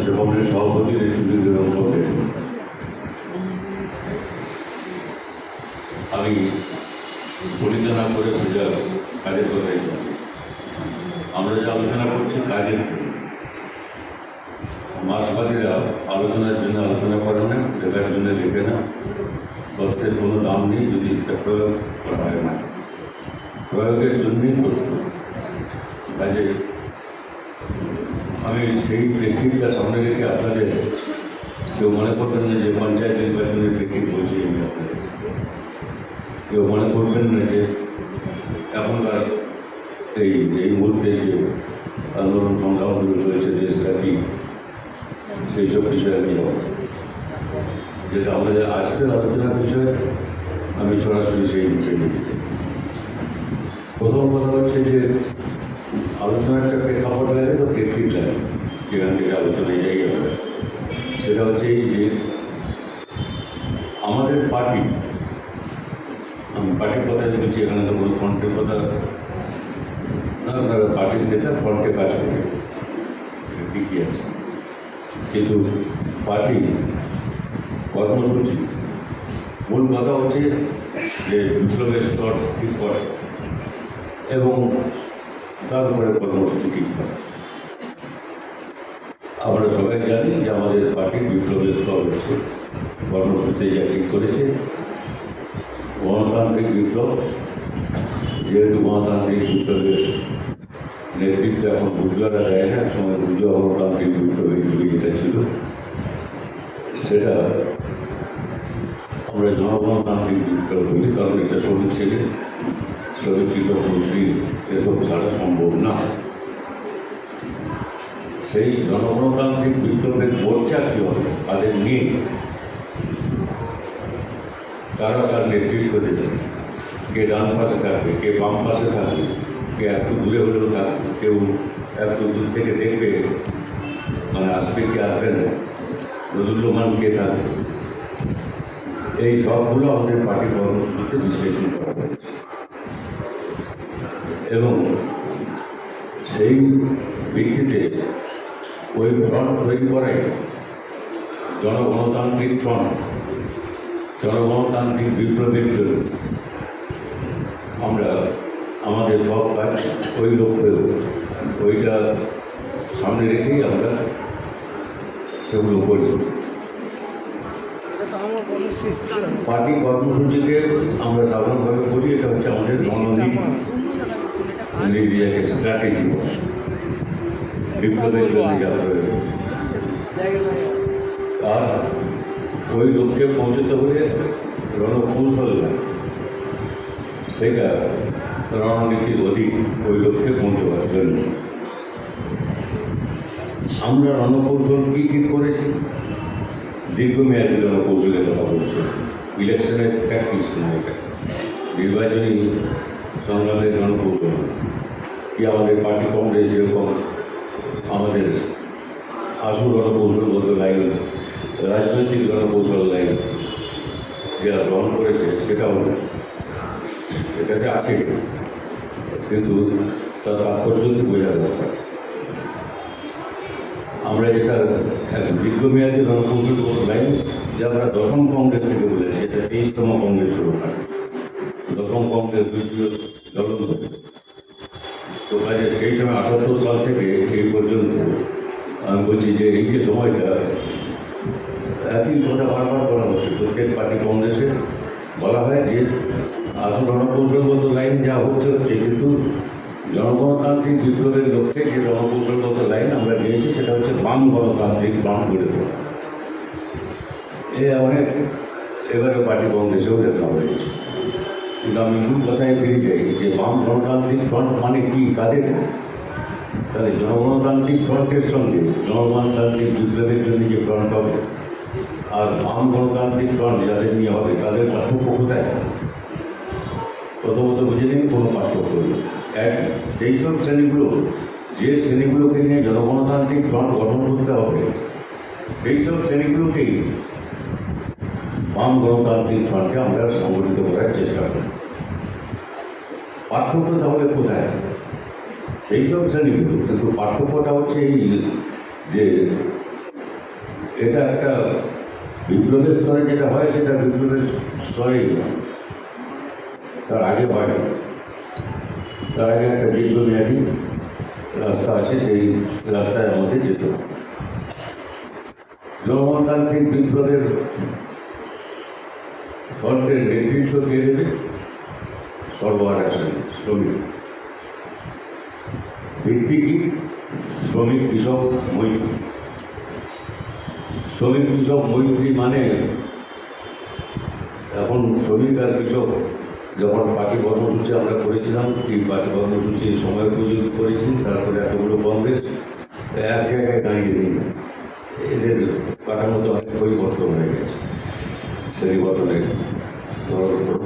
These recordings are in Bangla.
সেবনের সভাপতি নেতৃত্বে আমি পরিচালনা করে পূজা কাজের কথাই বলি। আমরা যে আলোচনা করছি কাজের, মাসবাদীরা আলোচনার জন্য আলোচনা করে না, লেখার জন্য লেখে না, তথ্যের কোনো দাম নেই যদি সেটা প্রয়োগ করা হয় না, প্রয়োগের জন্যই প্রস্তুত। কাজে আমি সেই প্রেক্ষিতটা সামনে রেখে আপনাদের কেউ মনে করবেন না যে পঞ্চায়েত নির্বাচনের প্রেক্ষিত বলছি আমি আপনাদের, কেউ মনে করবেন না যে এখনকার এই মুহূর্তে যে আন্দোলন সংগ্রামগুলো রয়েছে দেশব্যাপী সেই সব বিষয়ে আমি যেটা আমাদের আজকের আলোচনার বিষয়ে আমি সরাসরি সেই বিষয়ে লিখেছি। প্রথম কথা হচ্ছে যে আলোচনার একটা প্রেক্ষাপট লাগে তো প্রেক্ষিত লাগে, যেখান থেকে আলোচনায় জায়গা হবে, সেটা হচ্ছে এই যে আমাদের পার্টি, আমি পার্টির কথা বলছি, এখানে তো কোনো ফ্রন্টের কথা না, আপনারা পার্টির নেতা ফ্রন্টে কাজ করে ঠিকই আছে, কিন্তু পার্টি কর্মসূচি মূল কথা হচ্ছে যে বিপ্লবের স্তর ঠিক করে এবং তারপরে কর্মসূচি ঠিক করে। আমরা সবাই জানি যে আমাদের পার্টির বিপ্লবের স্তর হচ্ছে কর্মসূচি যা ঠিক করেছে গণতান্ত্রিক বিপ্লব। যেহেতু গণতান্ত্রিক বিপ্লবের নেতৃত্ব এখন বুঝবারা দেয় না, সময় বুঝবা গণতান্ত্রিক বিপ্লবের যুগে যেটা ছিল সেটা আমরা জনগণতান্ত্রিক বিপ্লব বলি, কারণ এটা শ্রমিক ছেলে শ্রমিক মন্ত্রী এসব ছাড়া সম্ভব না। সেই জনগণতান্ত্রিক বিপ্লবের মোর্চা কী হবে, তাদের নিয়ে কারা তার নেতৃত্ব দেবে, কে ডান পাশে থাকবে, কে বাম পাশে থাকবে, কে একটু দূরে হলেও থাকবে, কেউ একটু দূর থেকে দেখবে, মানে আসবে কি আসবে না, নজরুলমান কে থাকবে, এই সবগুলো আমাদের পার্টি কর্মসূচিতে বিশ্লেষণ করা হয়েছে এবং সেই ভিত্তিতে ওই ফ্রন্ট তৈরি করাই জনগণতান্ত্রিক ফ্রন্ট, জনগণতান্ত্রিক বিপ্লবের জন্য আমরা আমাদের সব কাজ ওই লক্ষ্যে ওইটা সামনে রেখেই আমরা সেগুলো করি। পার্টি কর্মসূচিকে আমরা সাধারণভাবে করি, এটা হচ্ছে আমাদের রণনীতি, স্ট্র্যাটেজি, বিপ্লবের জন্য যা প্রয়োজন। আর ওই লক্ষ্যে পৌঁছতে হলে রণকৌশল সেটা রণনীতির অধিক ওই লক্ষ্যে পৌঁছবার জন্য আমরা রণকৌশল কী কী করেছি, দীর্ঘমেয়াদী রণকৌশলের কথা বলছে, ইলেকশনের প্র্যাকটিস নয়, এটা নির্বাচনী সংগ্রামের রণকৌশল কি আমাদের পার্টি কংগ্রেস যেরকম আমাদের আশু রণকৌশলগত লাইন, রাজনৈতিক রণকৌশল লাইন যারা গ্রহণ করেছে সেটাও এটাতে আছে, কিন্তু তার তাৎপর্য বোঝা দরকার। আমরা যেটা এক দীর্ঘমেয়াদী রণকৌশলগত লাইন যে আমরা দশম কংগ্রেস থেকে বলেছি, এটা 23তম কংগ্রেস শুরু হয়, দশম কংগ্রেস জ্বলন্ত। তো কাজে সেই সময় 78 সাল থেকে এই পর্যন্ত আমি বলছি যে এই যে সময়টা একই কথা বারবার করা হচ্ছে প্রত্যেক পার্টি কংগ্রেসে বলা হয় যে আসল রণকৌশলগত লাইন যা হচ্ছে, কিন্তু জনগণতান্ত্রিক বিপ্লবের লক্ষ্যে যে রণকৌশলগত লাইন আমরা নিয়েছি সেটা হচ্ছে বাম গণতান্ত্রিক ফ্রন্ট গড়ে তোলা। অনেক এবারে পার্টি কংগ্রেসেও দেখা হয়েছে, কিন্তু আমি মূল কথায় ফিরে যাই যে বাম গণতান্ত্রিক ফ্রন্ট মানে কি, কাদের? তাহলে জনগণতান্ত্রিক ফ্রন্টের সঙ্গে জনগণতান্ত্রিক বিপ্লবের জন্য যে ফ্রন্ট হবে আর বাম গণতান্ত্রিক ফ্রন্ট যাদের নিয়ে হবে তাদের পার্থক্য কোথায়? প্রথমত বুঝে নিন, কোনো পার্থক্য নেই। এক, সেই সব শ্রেণীগুলো, যে শ্রেণীগুলোকে নিয়ে জনগণতান্ত্রিক ফ্রন্ট গঠন করতে হবে, সেই সব শ্রেণীগুলোকেই বাম গণতান্ত্রিক ফ্রন্টে আমরা সংগঠিত করার চেষ্টা করি। পার্থক্য তাহলে কোথায়? সেই সব শ্রেণীগুলো, কিন্তু পার্থক্যটা হচ্ছে এই যে এটা একটা বিপ্লবের স্তরে যেটা হয় সেটা বিপ্লবের স্তরেই নয়, তার আগে বাড়ে। তার আগে একটা দীর্ঘমেয়াদী রাস্তা আছে, সেই রাস্তায় আমাদের যেতে হবে। জনগণতান্ত্রিক বিপ্লবের সরকারের নেতৃত্ব কে দেবে? সর্বহারা শ্রমিক। ভিত্তি কি? শ্রমিক কৃষক মৈত্রী। শ্রমিক কৃষক মৈত্রী মানে এখন শ্রমিক আর কৃষক যখন পার্টি কর্মসূচি আমরা করেছিলাম, এই পার্টি কর্মসূচি সময় উপযোগী করেছি, তারপরে এতগুলো কংগ্রেস এক জায়গায় দাঁড়িয়ে নেই, এদের কাঠামোতে অনেক পরিবর্তন হয়ে গেছে। সেই গঠনের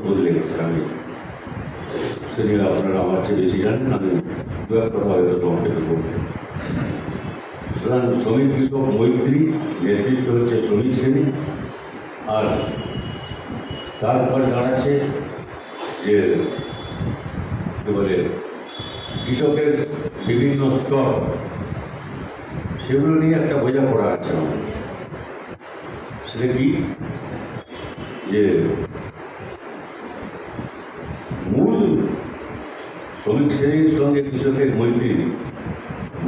বদলে গেছে। আমি সেদিন আপনারা আমার চেয়ে বেশি জানেন, আমি দু এক কথা হয়তো তোমাকে বলবো। সুতরাং শ্রমিক কৃষক মৈত্রী নেতৃত্ব হচ্ছে শ্রমিক শ্রেণী। আর তারপর দাঁড়াচ্ছে যে বলে কৃষকের বিভিন্ন স্তর, সেগুলো নিয়ে একটা বোঝাপড়া আছে আমাদের। সেটা কি? যে মূল শ্রমিক শ্রেণীর সঙ্গে কৃষকের মৈত্রীর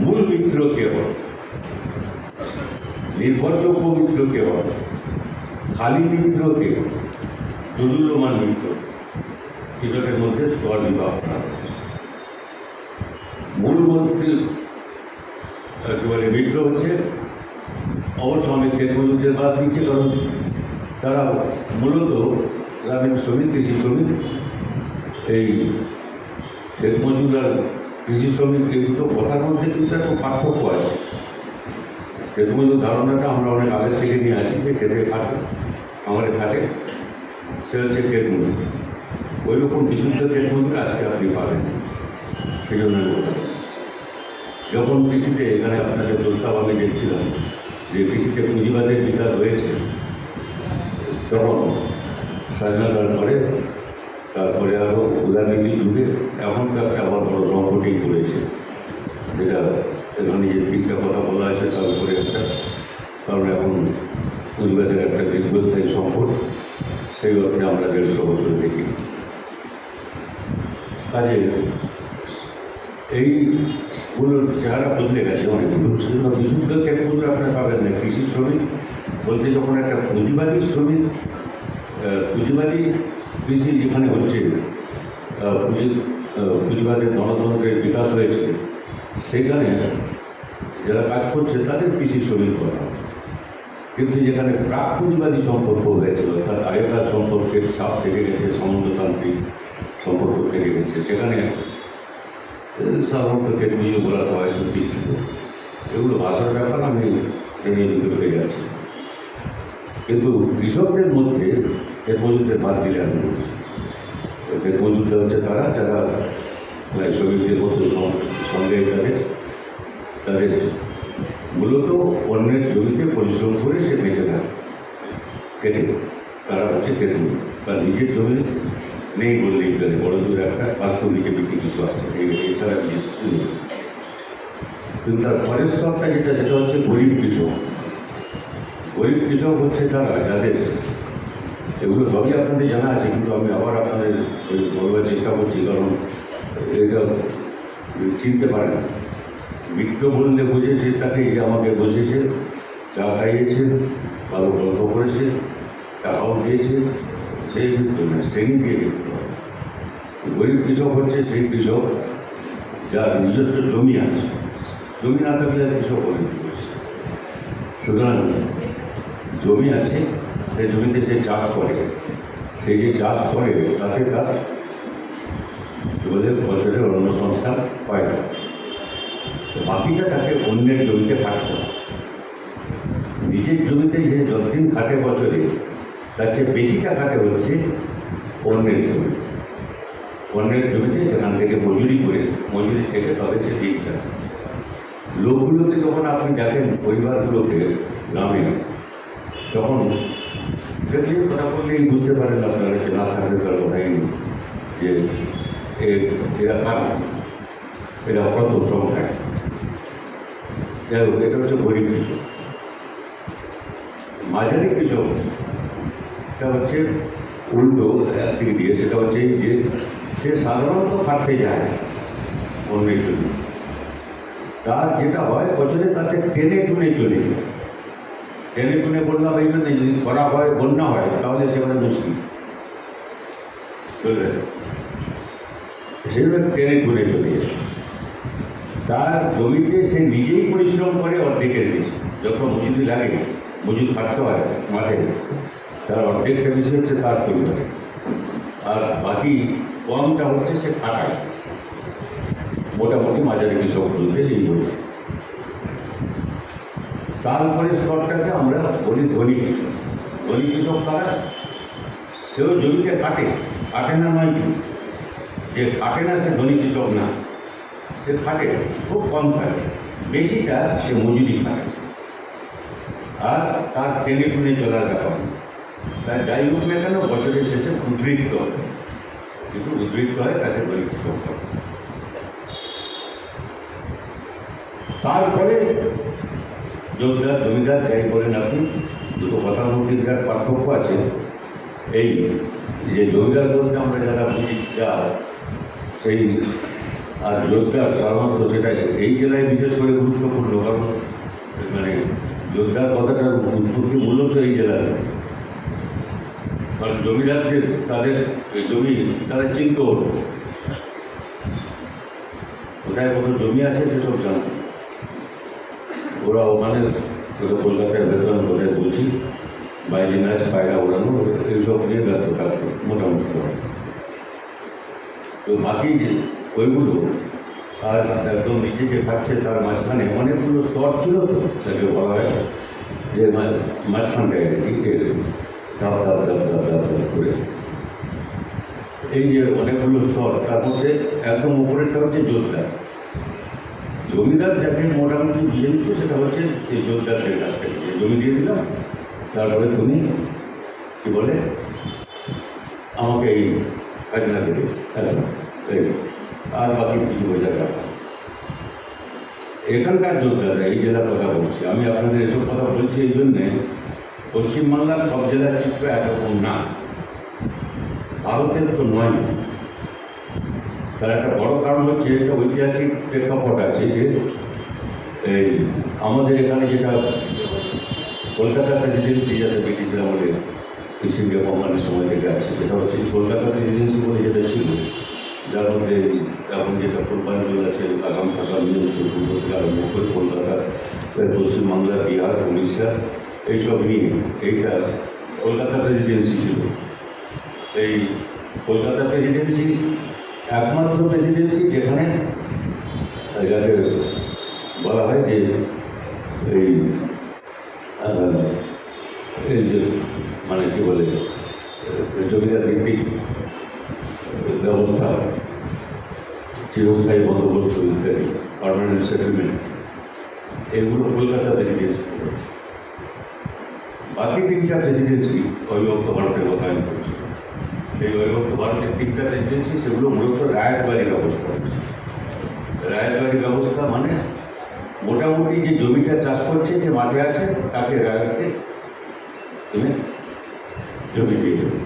মূল মিত্র কে হয়, নির্ভরযোগ্য মিত্র কে হয়, খালি মিত্র কে, দোদুল্যমান মিত্র, কৃষকের মধ্যে স্তর বিভাগ করা হয়েছে। মূল মন্ত্রী একেবারে মিত্র হচ্ছে, অবশ্য অনেক ক্ষেত মজুরদের বাদ দিচ্ছে, কারণ তারা মূলত গ্রামীণ শ্রমিক, কৃষি শ্রমিক। এই ক্ষেত মজুর আর কৃষি শ্রমিক কিন্তু কথার মধ্যে কিন্তু একটা পার্থক্য আছে। ক্ষেত মজুর ধারণাটা আমরা অনেক আগের থেকে নিয়ে আসি, যে খেতে খাটে, আমাদের খাটে, সে হচ্ছে ক্ষেত মজুর। ওই রকম বিশুদ্ধ ক্ষেত মজুর আজকে আপনি পাবেন। সেই জন্য যখন কৃষিতে, এখানে আপনাদের প্রস্তাব আমি দেখছিলাম যে কৃষিতে পুঁজিবাদের বিকাশ হয়েছে, তখন স্বাধীনতার পরে, তারপরে আরও উদারনীতি যুগে এখন তো একটা আবার বড় সংকটেই পড়েছে, যেটা এখানে যে তিনটা কথা বলা আছে তার উপরে একটা, কারণ এখন পুঁজিবাদের একটা দীর্ঘস্থায়ী সংকট, সেই অর্থে আমরা 150 বছর দেখি। কাজে এইগুলোর চেহারা বদলে গেছে অনেকগুলো। সেজন্য বিশুদ্ধ ক্ষেত্রগুলো আপনার পাবেন না। কৃষি শ্রমিক বলতে যখন একটা পুঁজিবাদী শ্রমিক, পুঁজিবাদী কৃষি যেখানে হচ্ছে, পুঁজিবাদের গণতন্ত্রের বিকাশ হয়েছে, সেখানে যারা কাজ করছে তাদের কৃষি শ্রমিক করা। কিন্তু যেখানে প্রাক পুঁজিবাদী সম্পর্ক হয়েছিল, অর্থাৎ আগেকার সম্পর্কের ছাপ থেকে গেছে, সামন্ততান্ত্রিক সম্পর্ক থেকে গেছে, সেখানে সাধারণত ক্ষেত মজুর বলা হয় সুশিক্ষিত। এগুলো ভাষার ব্যাপার, আমি ট্রেনে ঢুকে যাচ্ছি। কিন্তু কৃষকদের মধ্যে ক্ষেত মজুরদের বাদ দিলে আমি বলছি, ক্ষেত মজুরটা হচ্ছে তারা যারা শ্রমিকদের মধ্যে সঙ্গে তাদের মূলত অন্যের জমিতে পরিশ্রম করে সে বেঁচে থাকে খেটে, তারা হচ্ছে ক্ষেত মজুর। তার নিজের জমি নেই বললেই চলে, বড় দূর একটা স্বাস্থ্য দিকে বিক্রি কিছু আছে, এছাড়া কিছু নেই। কিন্তু তার পরের স্তরটা যেটা, সেটা হচ্ছে গরিব কৃষক। গরিব কৃষক হচ্ছে তারা যাদের, এগুলো সবই আপনাদের জানা আছে, কিন্তু আমি আবার আপনাদের বলবার চেষ্টা করছি, কারণ এটা চিনতে পারেন। মিত্র বললে বুঝেছে তাকে, যে আমাকে বুঝেছে, চা খাইয়েছে, ভালো গল্প করেছে, টাকাও দিয়েছে, সেই মিত্র না, শ্রেণী দিয়ে দেখতে হবে। গরিব কৃষক হচ্ছে সেই কৃষক যার নিজস্ব জমি আছে, জমি না থাকলে কৃষক গরিব করছে। সুতরাং জমি আছে, সেই জমিতে সে চাষ করে, সেই যে চাষ করে তাতে তার বছরের অন্য সংস্থান পায় না, বাকিটা তাকে অন্যের জমিতে খাটতে হয়। নিজের জমিতে যে যতদিন খাটে বছরে, তার চেয়ে বেশিটা খাটে হচ্ছে অন্যের জমি। অন্যের জমিতে সেখান থেকে মজুরি করে, মজুরি থেকে তবে সে দিন যায়। লোকগুলোকে যখন আপনি দেখেন, পরিবারগুলোকে গ্রামে, তখন দেখলে কথা বললেই বুঝতে পারেন আপনারা, যে না থাকলে তার কথাই নেই, যে এরা কারা, এরা কত সংখ্যায়। যাই হোক, এটা হচ্ছে গরিব কৃষক। মাঝারি কৃষক এটা হচ্ছে উল্টো একদিক দিয়ে, সেটা হচ্ছে এই যে সে সাধারণত খাটতে যায় অন্যের জন্য, তার যেটা হয় বছরে তাতে টেনে টুনে চলে যায়। টেনে টুনে বললাম এই জন্য যদি খরা হয়, বন্যা হয়, তাহলে সেখানে মুশকিল চলে যায়, সেভাবে টেনে টুনে চলে যায়। তার জমিতে সে নিজেই পরিশ্রম করে অর্ধেকের বেশি, যত মজুরি লাগে, মজুর খাটতে হয় মাঠে, তার অর্ধেকটা বেশি হচ্ছে তার পরিবারে, আর বাকি কমটা হচ্ছে সে খাটায়। মোটামুটি মাঝারি কৃষক বলতে এই বলি। তারপরে স্তরটাকে আমরা বলি ধনী কৃষক। ধনী কৃষক তারা সেও জমিতে কাটে, কাটে না নয় কি, যে কাটে না সে ধনী কৃষক না, সে খাটে, খুব কম খাটে, বেশিটা সে মজুরি খাটে, আর তার টেনে টুনে চলার ব্যাপার। তার যাই হোক না কেন বছরের শেষে উদ্বৃত্ত হয়, কিন্তু উদ্বৃত্ত হয় তাকে ধনী কৃষক হয়। তারপরে জমিদার জমিদার যাই বলেন আপনি, দুটো কথার মধ্যে বিরাট পার্থক্য আছে। এই যে জমিদার বলতে আমরা যারা বুঝি যা সেই, আর জোরদার সাধারণত যেটা এই জেলায় বিশেষ করে গুরুত্বপূর্ণ, কারণ মানে জোরদার কথাটার উৎপত্তি মূলত এই জেলায়। কারণ জমিদারদের তাদের জমি তারা চিন্ত হতো, কোথায় কত জমি আছে সেসব জানত ওরা। ওখানে কলকাতায় বেতন কোথায় বলছি, বাইরে নাচ, পায়রা ওড়ানো, এইসব নিয়ে ব্যস্ত থাকতো মোটামুটি। তো বাকি যে ওইগুলো আর একদম নিচে যে থাকছে তার মাঝখানে অনেকগুলো স্তর ছিল, তো তাকে বলা হয় যে মাঝখানটায় ধাপ ধাপ ধাপ ধাপ ধাপ ধাপ করে এই যে অনেকগুলো স্তর, তার মধ্যে একদম উপরেরটা হচ্ছে জোরদার। জমিদার যাকে মোটামুটি দিয়ে দিত সেটা হচ্ছে এই জোরদারদের কাছ থেকে, জমি দিয়ে দিলাম, তারপরে তুমি কি বলে আমাকে এই খাজনা দেবে, আর বাকি কিছু বোঝা যাবে। এখানকার জোরদার এই জেলার কথা বলছি আমি, আপনাদের এসব কথা বলছি এই জন্যে, পশ্চিমবাংলার সব জেলার চিত্র একরকম না, ভারতের তো নয়। তার একটা বড় কারণ হচ্ছে একটা ঐতিহাসিক প্রেক্ষাপট আছে, যে এই আমাদের এখানে যেটা কলকাতা প্রেসিডেন্সি, যাতে ব্রিটিশরা আমাদের ইস্ট ইন্ডিয়া কোম্পানির সময় থেকে আসছে, যেটা হচ্ছে কলকাতা প্রেসিডেন্সি বলে যেটা ছিল, যার মধ্যে এখন যেটা পূর্বাঞ্চল আছে, আগাম থাকা নিয়ে থেকে আরম্ভ করে কলকাতা, পশ্চিমবাংলা, বিহার, উড়িষ্যা, এইসব নিয়ে এইটা কলকাতা প্রেসিডেন্সি ছিল। এই কলকাতা প্রেসিডেন্সি একমাত্র প্রেসিডেন্সি যেখানে যাকে বলা হয় যে এই যে মানে কি বলে জমিদার ভিত্তিক ব্যবস্থা, চিরস্থায়ী বন্দোবস্ত ইত্যাদি, পার্মানেন্ট সেটেলমেন্ট, এগুলো কলকাতা প্রেসিডেন্সি। বাকি তিনটা প্রেসিডেন্সি অবিভক্ত ভারতের কথা আমি বলছি, সেই অবিভক্ত ভারতের তিনটা প্রেসিডেন্সি সেগুলো মূলত রায়তবাড়ি ব্যবস্থা। রায়তবাড়ি ব্যবস্থা মানে মোটামুটি যে জমিটা চাষ করছে, যে মাঠে আছে, তাকে রায়তকে তুমি জমি দিয়ে দেবে।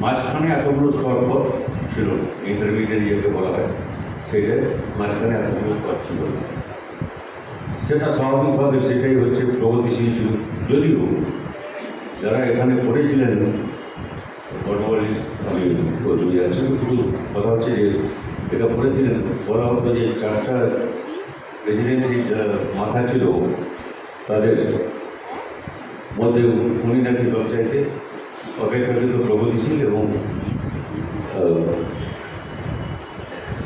মাঝখানে এতগুলো স্তর পর ছিল, ইন্টারমিডিয়েট যেতে বলা হয়, সেটা মাঝখানে এতগুলো স্তর ছিল না। সেটা স্বাভাবিকভাবে সেটাই হচ্ছে প্রগতিশীল ছিল। যদিও যারা এখানে পড়েছিলেন বর্তমানে আমি জমি আছে, শুধু কথা হচ্ছে যে এটা পড়েছিলেন, বলা হতো যে চারটা প্রেসিডেন্সির যারা মাথা ছিল তাদের মধ্যে উনি নাকি সবচাইতে অপেক্ষাকৃত প্রগতিশীল এবং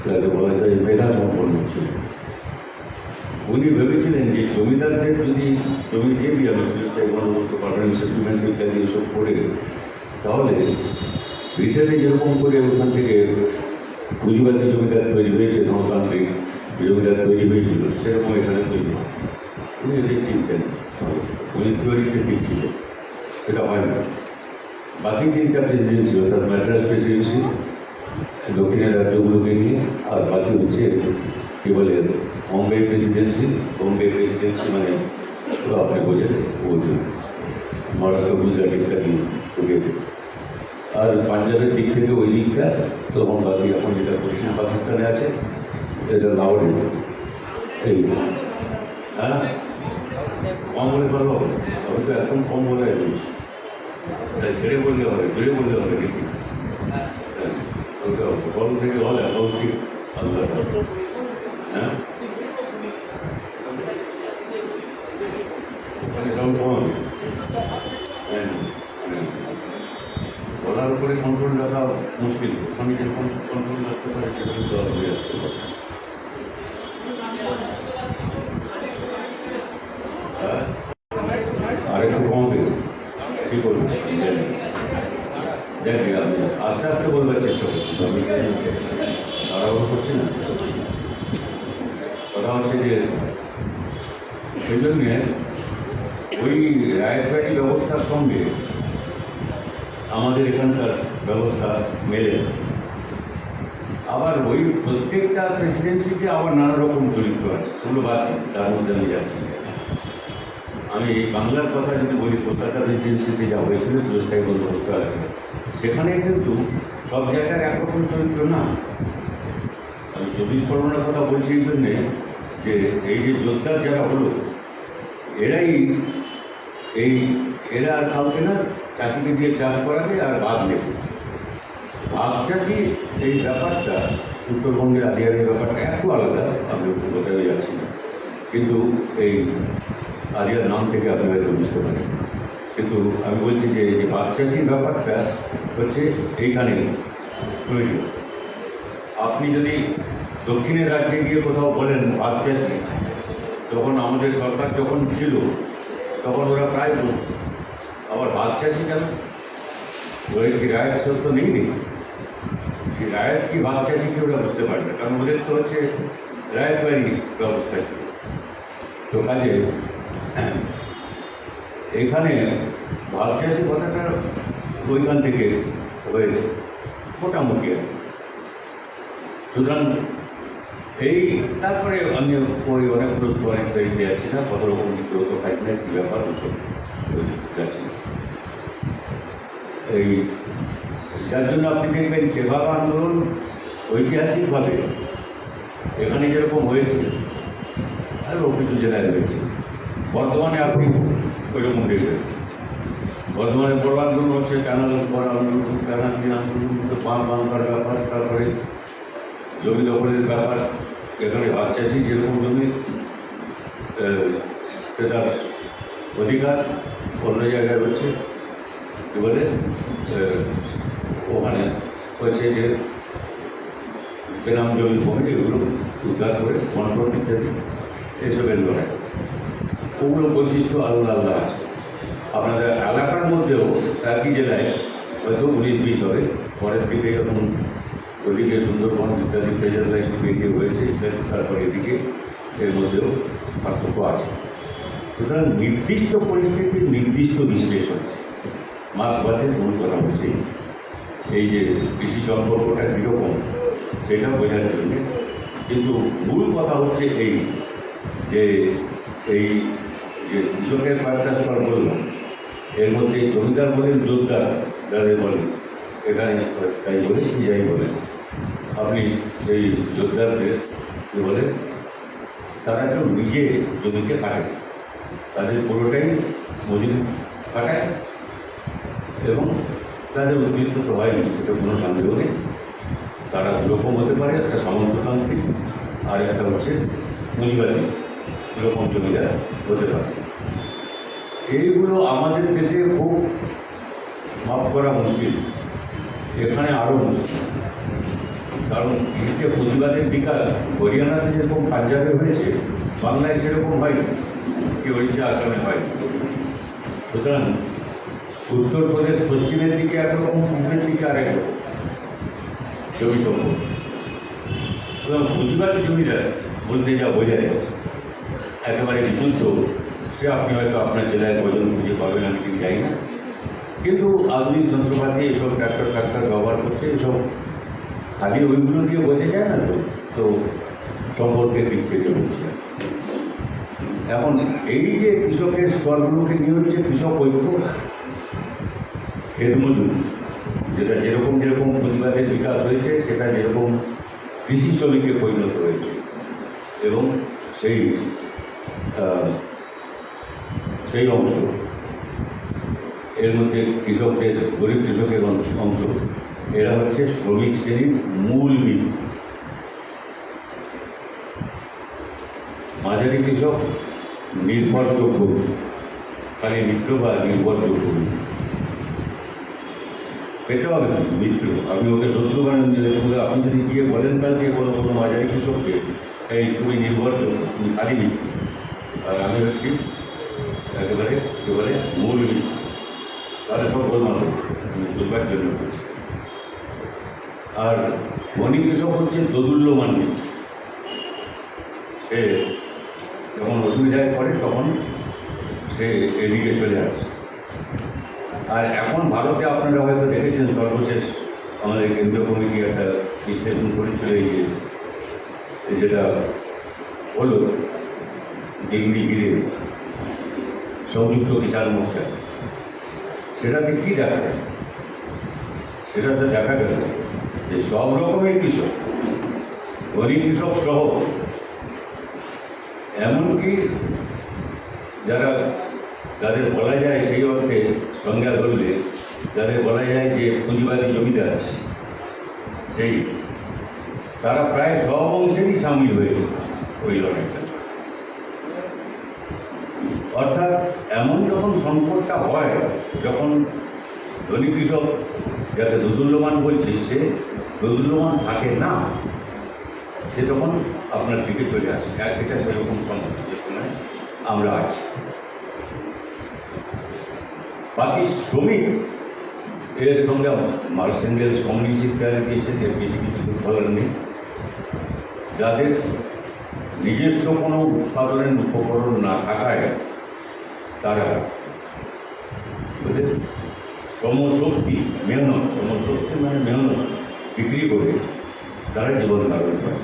তাকে বলা যায় মেধা সম্পন্ন ছিল। উনি ভেবেছিলেন যে জমিদারদের যদি জমি দিয়ে দিই আমি বন্দোবস্ত, পার্মানেন্ট সেটেলমেন্ট ইত্যাদি এসব করে, তাহলে ব্রিটেনে যেরকম করে ওখান থেকে পুঁজিবাদী জমিদার তৈরি হয়েছে, গণতান্ত্রিক জমিদার তৈরি হয়েছিল, সেরকম এখানে তৈরি হয়। উনি এদের চিনতেন, উনি থিওরিতে ঠিক ছিলেন, এটা হয় না। বাকি তিনটা প্রেসিডেন্সি, অর্থাৎ ম্যাড্রাস প্রেসিডেন্সি দক্ষিণের রাজ্যগুলোকে নিয়ে, আর বাকি হচ্ছে কী বলে বোম্বে প্রেসিডেন্সি। বোম্বে প্রেসিডেন্সি মানে আপনি বোঝেন, ওই মারাঠা গুজরাট ইত্যাদি ছড়িয়েছে। আর পাঞ্জাবের দিক থেকে ওই দিকটা তখন বাকি এখন যেটা পশ্চিম পাকিস্তানে আছে এটা লাহোরে। এই হ্যাঁ কম বলে ভালো হবে, হয়তো এখন কম বলে আছে, তাই ছেড়ে বললে হবে, ঘুরে বললে হবে দেখি বল থেকে হলে ঠিক আল্লাহ। হ্যাঁ ওখানে সব কম হবে। বলার উপরে কন্ট্রোল রাখা মুশকিল, ওখানে যখন কন্ট্রোল রাখতে পারে সেখানে তো হয়ে আসতে পারে। আর একটু কমবে কি করবেন দেখি, আমি আস্তে আস্তে বলবার চেষ্টা করছি, আমি তাড়াহুড়ো করছি না। কথা হচ্ছে যে সেই জন্যে ওই রায়তবাড়ি ব্যবস্থার সঙ্গে আমাদের এখানকার ব্যবস্থা মেলে। আবার ওই প্রত্যেকটা প্রেসিডেন্সিতে আবার নানা রকম চরিত্র আছে, সেগুলো বাদ তার মধ্যে আমি যাচ্ছি। আমি বাংলার কথা যদি বলি, কলকাতা প্রেসিডেন্সিতে যা হয়েছিল চিরস্থায়ী বন্দোবস্ত আছে, সেখানে কিন্তু সব জায়গায় একরকম চরিত্র না। আমি 24 পরগনার কথা বলছি এই জন্যে যে এই যে যোদ্ধা যারা হলো এরা আর কাউকে না চাষিকে দিয়ে চাষ করাবে আর বাদ নেবে। ভাগ চাষি এই ব্যাপারটা উত্তরবঙ্গের আদিয়ারের ব্যাপারটা একটু আলাদা, আমি বোঝাতে যাচ্ছি না, কিন্তু এই আদিয়ার নাম থেকে আপনি হয়তো বুঝতে পারেন। কিন্তু আমি বলছি যে ভাগ চাষির ব্যাপারটা হচ্ছে এইখানে প্রয়োজন। আপনি যদি দক্ষিণের রাজ্যে গিয়ে কোথাও বলেন ভাগ চাষি, তখন আমাদের সরকার যখন ছিল তখন ওরা প্রায় বলত, আবার ভাগ চাষি কেন, ওদের কি রায়ত সত্য নেই নেই, রায়ত কি ভাগ চাষি কি ওরা বুঝতে পারবে, কারণ ওদের তো হচ্ছে রায়তবাড়ি ব্যবস্থা ছিল। তো কাজে এখানে ভাগ চাষি কথাটা ওইখান থেকে হয়েছে মোটামুটি। সুতরাং এই তারপরে আমি ওই অনেক প্রশ্ন অনেক তৈরি আছি না, কত রকম কি গ্রোথ পাইলে কী ব্যাপার ওসব যাচ্ছি। এই যার জন্য আপনি দেখবেন সেবা আন্দোলন ঐতিহাসিকভাবে এখানে যেরকম হয়েছে আরও কিছু জেলায় রয়েছে। বর্ধমানে আপনি ওইরকম দেখবেন, বর্ধমানে বড় আন্দোলন হচ্ছে ক্যানাল করা আন্দোলন, ক্যানাল দিয়ে আন্দোলন, বাংলার ব্যাপার, তারপরে জমি দখলের ব্যাপার। এখানে ভাগ চাষি যেরকম জমি সেটার অধিকার অন্য জায়গায় হচ্ছে, কী বলে ওখানে হচ্ছে যে বেনাম জমি ভূমি এগুলো উদ্ধার করে কন্ট্রোল ইত্যাদি এসবের লড়াই, ওগুলো বৈশিষ্ট্য আলাদা আলাদা আছে। আপনাদের এলাকার মধ্যেও একই জেলায় হয়তো 19-20 হবে, পরের দিকে যখন ওদিকে সুন্দরবন ইত্যাদি প্রেজার লাইন বেরিয়ে হয়েছে ইত্যাদি, তারপরে এদিকে এর মধ্যেও পার্থক্য আছে। সুতরাং নির্দিষ্ট পরিস্থিতির নির্দিষ্ট বিশ্লেষণ মাছবাদের মূল কথা হচ্ছে এই যে কৃষি সম্পর্কটা কীরকম সেটা বোঝার জন্য। কিন্তু মূল কথা হচ্ছে এই যে কৃষকের কয়েকটা স্তর বললাম, এর মধ্যে জমিদার বলেন, যোদ্ধা যাদের বলেন, এখানে তাই বলে যাই বলেন, আপনি এই যোদ্ধাদের কী বলেন, তারা কেউ নিজে জমিকে কাটে, তাদের পুরোটাই মজুরি কাটায় এবং তাদের উদ্বৃত্ত তো হয়নি, সেটা কোনো সন্দেহ নেই। তারা দুরকম হতে পারে, একটা সামন্ততান্ত্রিক আর একটা হচ্ছে পুঁজিবাদী, দুরকম জমিদার হতে পারে। এইগুলো আমাদের দেশে খুব মাপ করা মুশকিল, এখানে আরও মুশকিল। কারণ এই যে পুঁজিবাদের বিকাশ হরিয়ানাতে যেরকম পাঞ্জাবে হয়েছে, বাংলায় সেরকম হয়নি, কি ওড়িশা আসামে হয়। সুতরাং উত্তরপ্রদেশ পশ্চিমের দিকে একরকম, পূর্বের দিকে আরেক রকম জমি সম্পদ। সুতরাং পুঁজিবাদী জমিদার বলতে যা বোঝায় একেবারে বিশুদ্ধ, সে আপনি হয়তো আপনার জেলায় কজন খুঁজে পাবেন আমি ঠিক যাই না। কিন্তু আধুনিক যন্ত্রপাতি এসব ট্রাক্টর ব্যবহার করছে, এসব খালি ওইগুলো দিয়ে বোঝা যায় না। তো সম্পর্কের দিক থেকে বলছে এখন এই যে কৃষকের স্তরগুলোকে নিয়ে হচ্ছে কৃষক ঐক্য, ক্ষেত মজুর, যেটা যেরকম যেরকম প্রতিবাদের বিকাশ হয়েছে সেটা যেরকম কৃষি শ্রমিকে পরিণত হয়েছে, এবং সেই সেই অংশ, এর মধ্যে কৃষকদের, গরিব কৃষকের অংশ, এরা হচ্ছে শ্রমিক শ্রেণীর মূল ভিত্তি। মাঝারি কৃষক নির্ভরযোগ্য, খালি মিত্র বা নির্ভরযোগ্য পেতে হবে না মিত্র। আপনি ওকে শত্রু বানান দিলে, আপনি যদি গিয়ে বলেন কালকে কোনো কোনো মাঝারি কৃষককে, এই তুমি নির্ভরযোগ্য, তুমি খালি মিত্র, আর আমি হচ্ছি একেবারে একেবারে মূল মিত্র, তাহলে সব বলমান বুঝবার জন্য। আর ধনী কৃষক হচ্ছে দোদুল্যমান মিত্র, সে যখন অসুবিধায় পড়ে তখন সে এদিকে চলে আসে। আর এখন ভারতে আপনারা হয়তো দেখেছেন, সর্বশেষ আমাদের কেন্দ্রীয় কমিটি একটা বিশ্লেষণ করেছিল, যেটা হলো ডিগ্রি ঘিরে সংযুক্ত কিষাণ মোর্চা। সেটাতে কী দেখা গেল? সেটাতে দেখা গেল যে সব রকমের কৃষক, গরিব কৃষক সহ, এমনকি যাদের বলা যায় সেই অর্থে সংজ্ঞা ধরলে যাদের বলা যায় যে পুঁজিবাদী জমিদার, সেই তারা প্রায় সব অংশেরই সামিল হয়েছে ওই লড়াইটা। অর্থাৎ এমন যখন সংকটটা হয়, যখন ধনী কৃষক, যাকে দোদুল্যমান বলছে, সে দোদুল্যমান থাকে না, সে তখন আপনার দিকে চলে আসে। এটা সেরকম সময় যে সময় আমরা আছি। বাকি শ্রমিক এর সঙ্গে মার্কস এঙ্গেলস কমিউনিস্ট ইত্যাদি দিয়েছে, যে বেশি কিছু বলার নেই। যাদের নিজস্ব কোনো উৎপাদনের উপকরণ না থাকায় তারা শ্রমশক্তি, মেহনত, শ্রমশক্তি মানে মেহনত বিক্রি করে তারা জীবন ধারণ করে,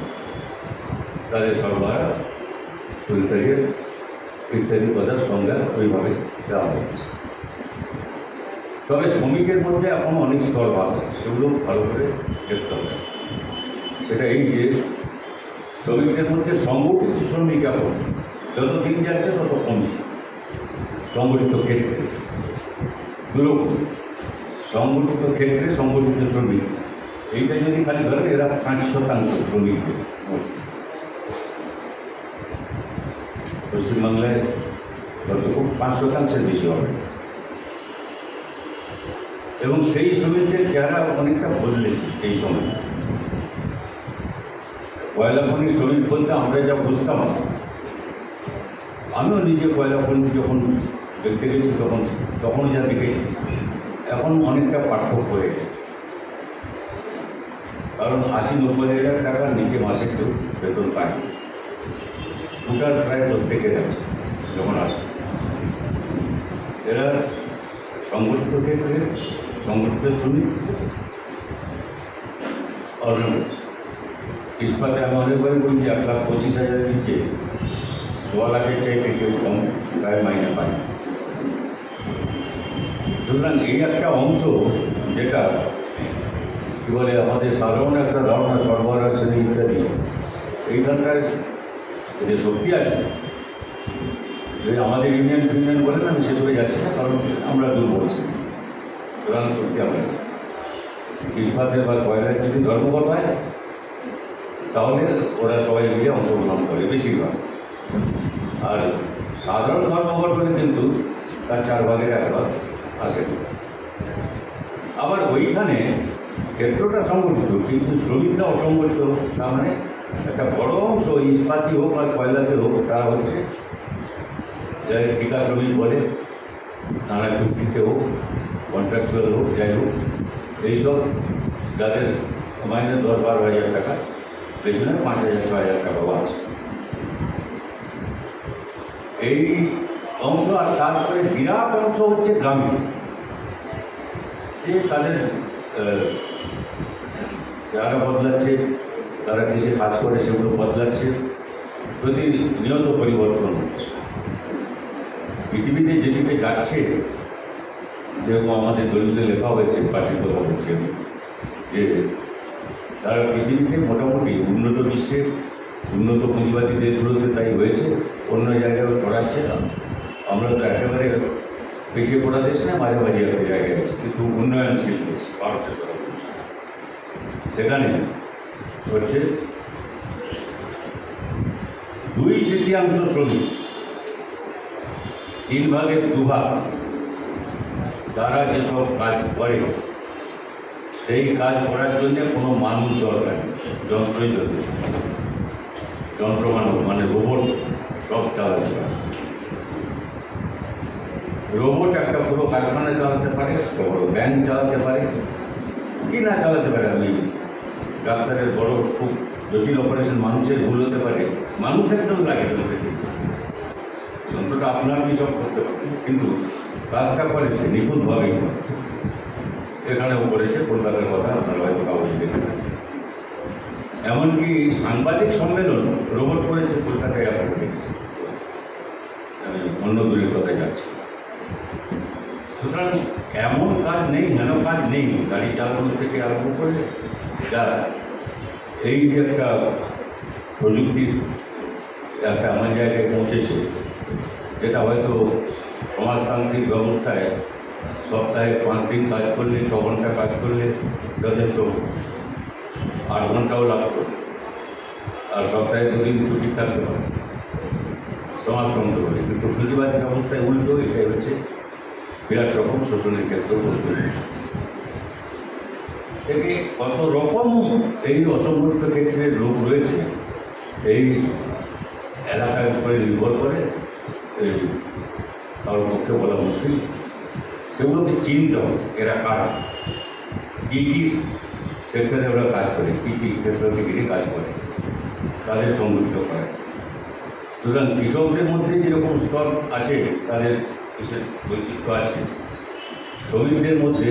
তাদের সরবরাহ ইত্যাদি কথার সংজ্ঞা ওইভাবে দেওয়া হয়েছে। তবে শ্রমিকের মধ্যে এখন অনেক স্তর ভাগ, সেগুলো ভালো করে দেখতে হবে। সেটা এই যে শ্রমিকদের মধ্যে সংগঠিত শ্রমিক এখন যত দিন যাচ্ছে তত কমছে। সংগঠিত ক্ষেত্রে দুরকম, সংগঠিত ক্ষেত্রে সংগঠিত শ্রমিক, এইটা যদি খালি ধরে, এরা 5% শ্রমিকদের। পশ্চিমবাংলায় যতটুকু 5% বেশি হবে, এবং সেই শ্রমিকদের চেহারা অনেকটা বদলেছে এই সময়। কয়লা খনি শ্রমিক বলতে আমরা যা বুঝতাম, আমিও নিজে কয়লা খনি যখন দেখতে গেছি তখন যা দেখেছি, এখন অনেকটা পার্থক্য হয়ে গেছে। কারণ 80-90 হাজার টাকার নিচে মাসে কেউ বেতন পায়, দুটার প্রায় প্রত্যেকের আছে যখন আসে। এরা সংগঠিত ক্ষেত্রে সংগঠিত শ্রমিক। ইস্পাতে আমাদের বাড়ি বলছি 1,25,000 নিচে 1.5 লাখের চাইতে কেউ কম প্রায় মাইনে পায়। সুতরাং এই একটা অংশ, যেটা কী বলে আমাদের সাধারণ একটা ধারণা, সরবরাহ শ্রেণী ইত্যাদি, এইখানটায় যে শক্তি আছে, যে আমাদের ইউনিয়ন বলে না, শেষ হয়ে যাচ্ছে না, কারণ আমরা দুর্বল। সুতরাং শক্তি আমরা ইস্পাতে বা কয়লায় যদি ধর্মঘট হয়, তাহলে ওরা সবাই মিলে অংশগ্রহণ করে বেশিরভাগ। আর সাধারণ ধর্মঘট হলে কিন্তু তার 4 ভাগের 1 ভাগ আসে। আবার ওইখানে ক্ষেত্রটা সংগঠিত, কিন্তু শ্রমিকরা অসংগঠিত। তার মানে একটা বড় অংশ, ইস্পাতি হোক আর কয়লাতে হোক, তারা হচ্ছে যারা ঠিকা শ্রমিক বলে, নানা চুক্তিতে হোক, কন্ট্রাকচুয়াল হোক, যাই হোক, এইসব যাদের মাইনে 10-12 হাজার টাকা, পেছনে 5,000-6,000 টাকাও আছে এই অংশ। আর তারপরে বিরাট অংশ হচ্ছে গ্রামে, যে তাদের যারা বদলাচ্ছে, তারা দেশে কাজ করে সেগুলো বদলাচ্ছে, প্রতিনিয়ত পরিবর্তন হচ্ছে। পৃথিবীতে যেদিকে যাচ্ছে, যেরকম আমাদের দলিলে লেখা হয়েছে, পার্টির কথা বলছি আমি, যে সারা পৃথিবীতে মোটামুটি উন্নত বিশ্বের উন্নত পুঁজিবাদী দেশগুলোতে তাই হয়েছে, অন্য জায়গায় ছড়াচ্ছে না। আমরা তো একেবারে পিছিয়ে পড়া দেশ না, মাঝামাঝি একটা জায়গায় আছে, কিন্তু উন্নয়নশীল দেশ ভারতের কথা বলছি। সেখানে হচ্ছে 2/3 শ্রমিক, 3 ভাগের 2 ভাগ তারা যেসব কাজ করে, সেই কাজ করার জন্য কোনো মানুষ দরকার নেই, যন্ত্রই যথেষ্ট। যন্ত্র মানে রোবট সব চালাতে পারে। রোবট একটা পুরো কারখানা চালাতে পারে, একটা বড় ব্যাংক চালাতে পারে, কি না চালাতে পারে। আমি ডাক্তারের বড় খুব জটিল অপারেশন মানুষের ভুল হতে পারে, মানুষ একদম লাগে যন্ত্রটা আপনার কি সব করতে পারে, কিন্তু কাজটা করেছে নিখুঁতভাবেই। এখানেও করেছে, কলকাতার কথা আপনারা হয়তো কাগজে দেখে পাচ্ছেন। এমনকি সাংবাদিক সম্মেলন রোবট করেছে কলকাতায়, আপনারা দেখেছি। আমি অন্য দূরের কথায় যাচ্ছি। সুতরাং এমন কাজ নেই, হেন কাজ নেই, গাড়ি চালানো থেকে আরম্ভ করে যা এই যে একটা প্রযুক্তির একটা এমন জায়গায় পৌঁছেছে, যেটা হয়তো সমাজতান্ত্রিক ব্যবস্থায় সপ্তাহে 5 দিন কাজ করলে, 6 ঘন্টা কাজ করলে যথেষ্ট, 8 ঘন্টাও লাগতো, আর সপ্তাহে 2 দিন ছুটি থাকতে পারে, সমাজতন্ত্র করে। কিন্তু পুঁজিবাদী ব্যবস্থায় উল্টো, এটাই হচ্ছে বিরাট রকম শোষণের ক্ষেত্র বলতে। থেকে কত রকম এই অসংগঠিত ক্ষেত্রে লোক রয়েছে, এই এলাকার উপরে নির্ভর করে, এই কারোর পক্ষে বলা মুশকিল। সেগুলোকে চিনতে হবে, এরা কারা, কী কী সেক্টরে ওরা কাজ করে, কী কী ক্ষেত্রকে ঘিরে কাজ করে, তাদের সংগঠিত করে। সুতরাং কৃষকদের মধ্যে যেরকম স্তর আছে, তাদের বিশেষ বৈশিষ্ট্য আছে। শ্রমিকদের মধ্যে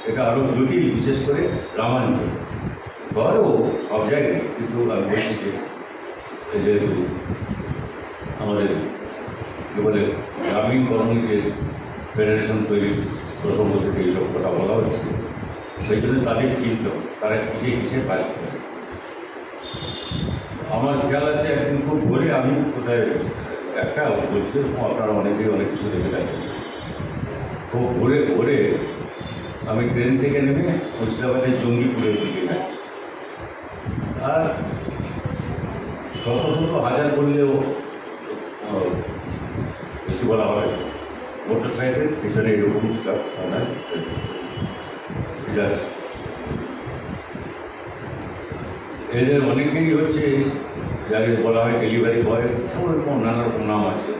এটা আরও জটিল, বিশেষ করে গ্রামাঞ্চল, শহরেও সব জায়গায়। কিন্তু আমি বলছি যে যেহেতু আমাদের কী বলে গ্রামীণ কর্মীদের ফেডারেশন তৈরির প্রসঙ্গ থেকে এইসব কথা বলা হচ্ছে, সেই জন্য তাদের চিন্তা তারা কিসে কাজ করে। আমার খেয়াল আছে একদিন খুব ভোরে আমি কোথায় একটা বলছি, আপনারা অনেকেই অনেক কিছু দেখে থাকেন, খুব ভোরে আমি ট্রেন থেকে নেমে মুর্শিদাবাদের জঙ্গিপুরের দিকে যাই। আর শত শত হাজার বললেও বেশি বলা হয়, মোটর সাইকেল পিছনে এরকম যাচ্ছে। এদের অনেকেই হচ্ছে যাদের বলা হয় ডেলিভারি বয়, ওরকম নানা রকম নাম আছে,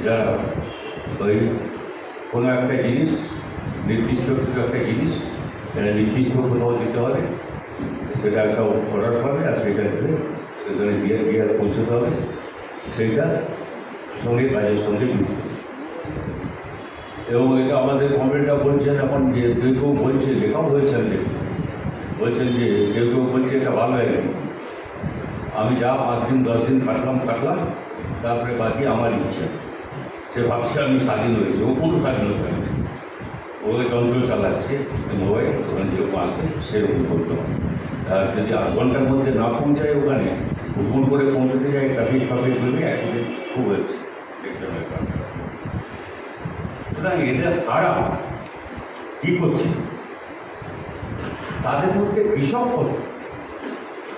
যারা ওই কোনো একটা জিনিস, নির্দিষ্ট কিছু একটা জিনিস নির্দিষ্ট কোথাও দিতে হবে, সেটা একটা অর্ডার পাবে, আর সেটা সেখানে গিয়ে পৌঁছতে হবে, সেইটা সঙ্গে কাজের সঙ্গে যুক্ত। এবং এটা আমাদের কমরেডরা বলছেন এখন, যে কেউ বলছে, লেখাও হয়েছেন, বলছেন যে কেউ বলছে এটা ভালো লাগে, আমি যা 5 দিন 10 দিন কাটলাম, তারপরে বাকি আমার ইচ্ছা। সে ভাবছে আমি স্বাধীন হয়েছি, ও কোনো স্বাধীনতা নেই, ওকে যন্ত্র চালাচ্ছে, মোবাইল ওখানে যেরকম আসছে সেরকম করতে হবে। আর যদি 8 ঘন্টার মধ্যে না পৌঁছায়, ওখানে হুকুম করে পৌঁছতে যায়, ট্রাফিক বলবে অ্যাক্সিডেন্ট খুব হয়েছে, দেখতে হয়। সুতরাং এদের কারা কী করছে, তাদের মধ্যে কৃষক কত।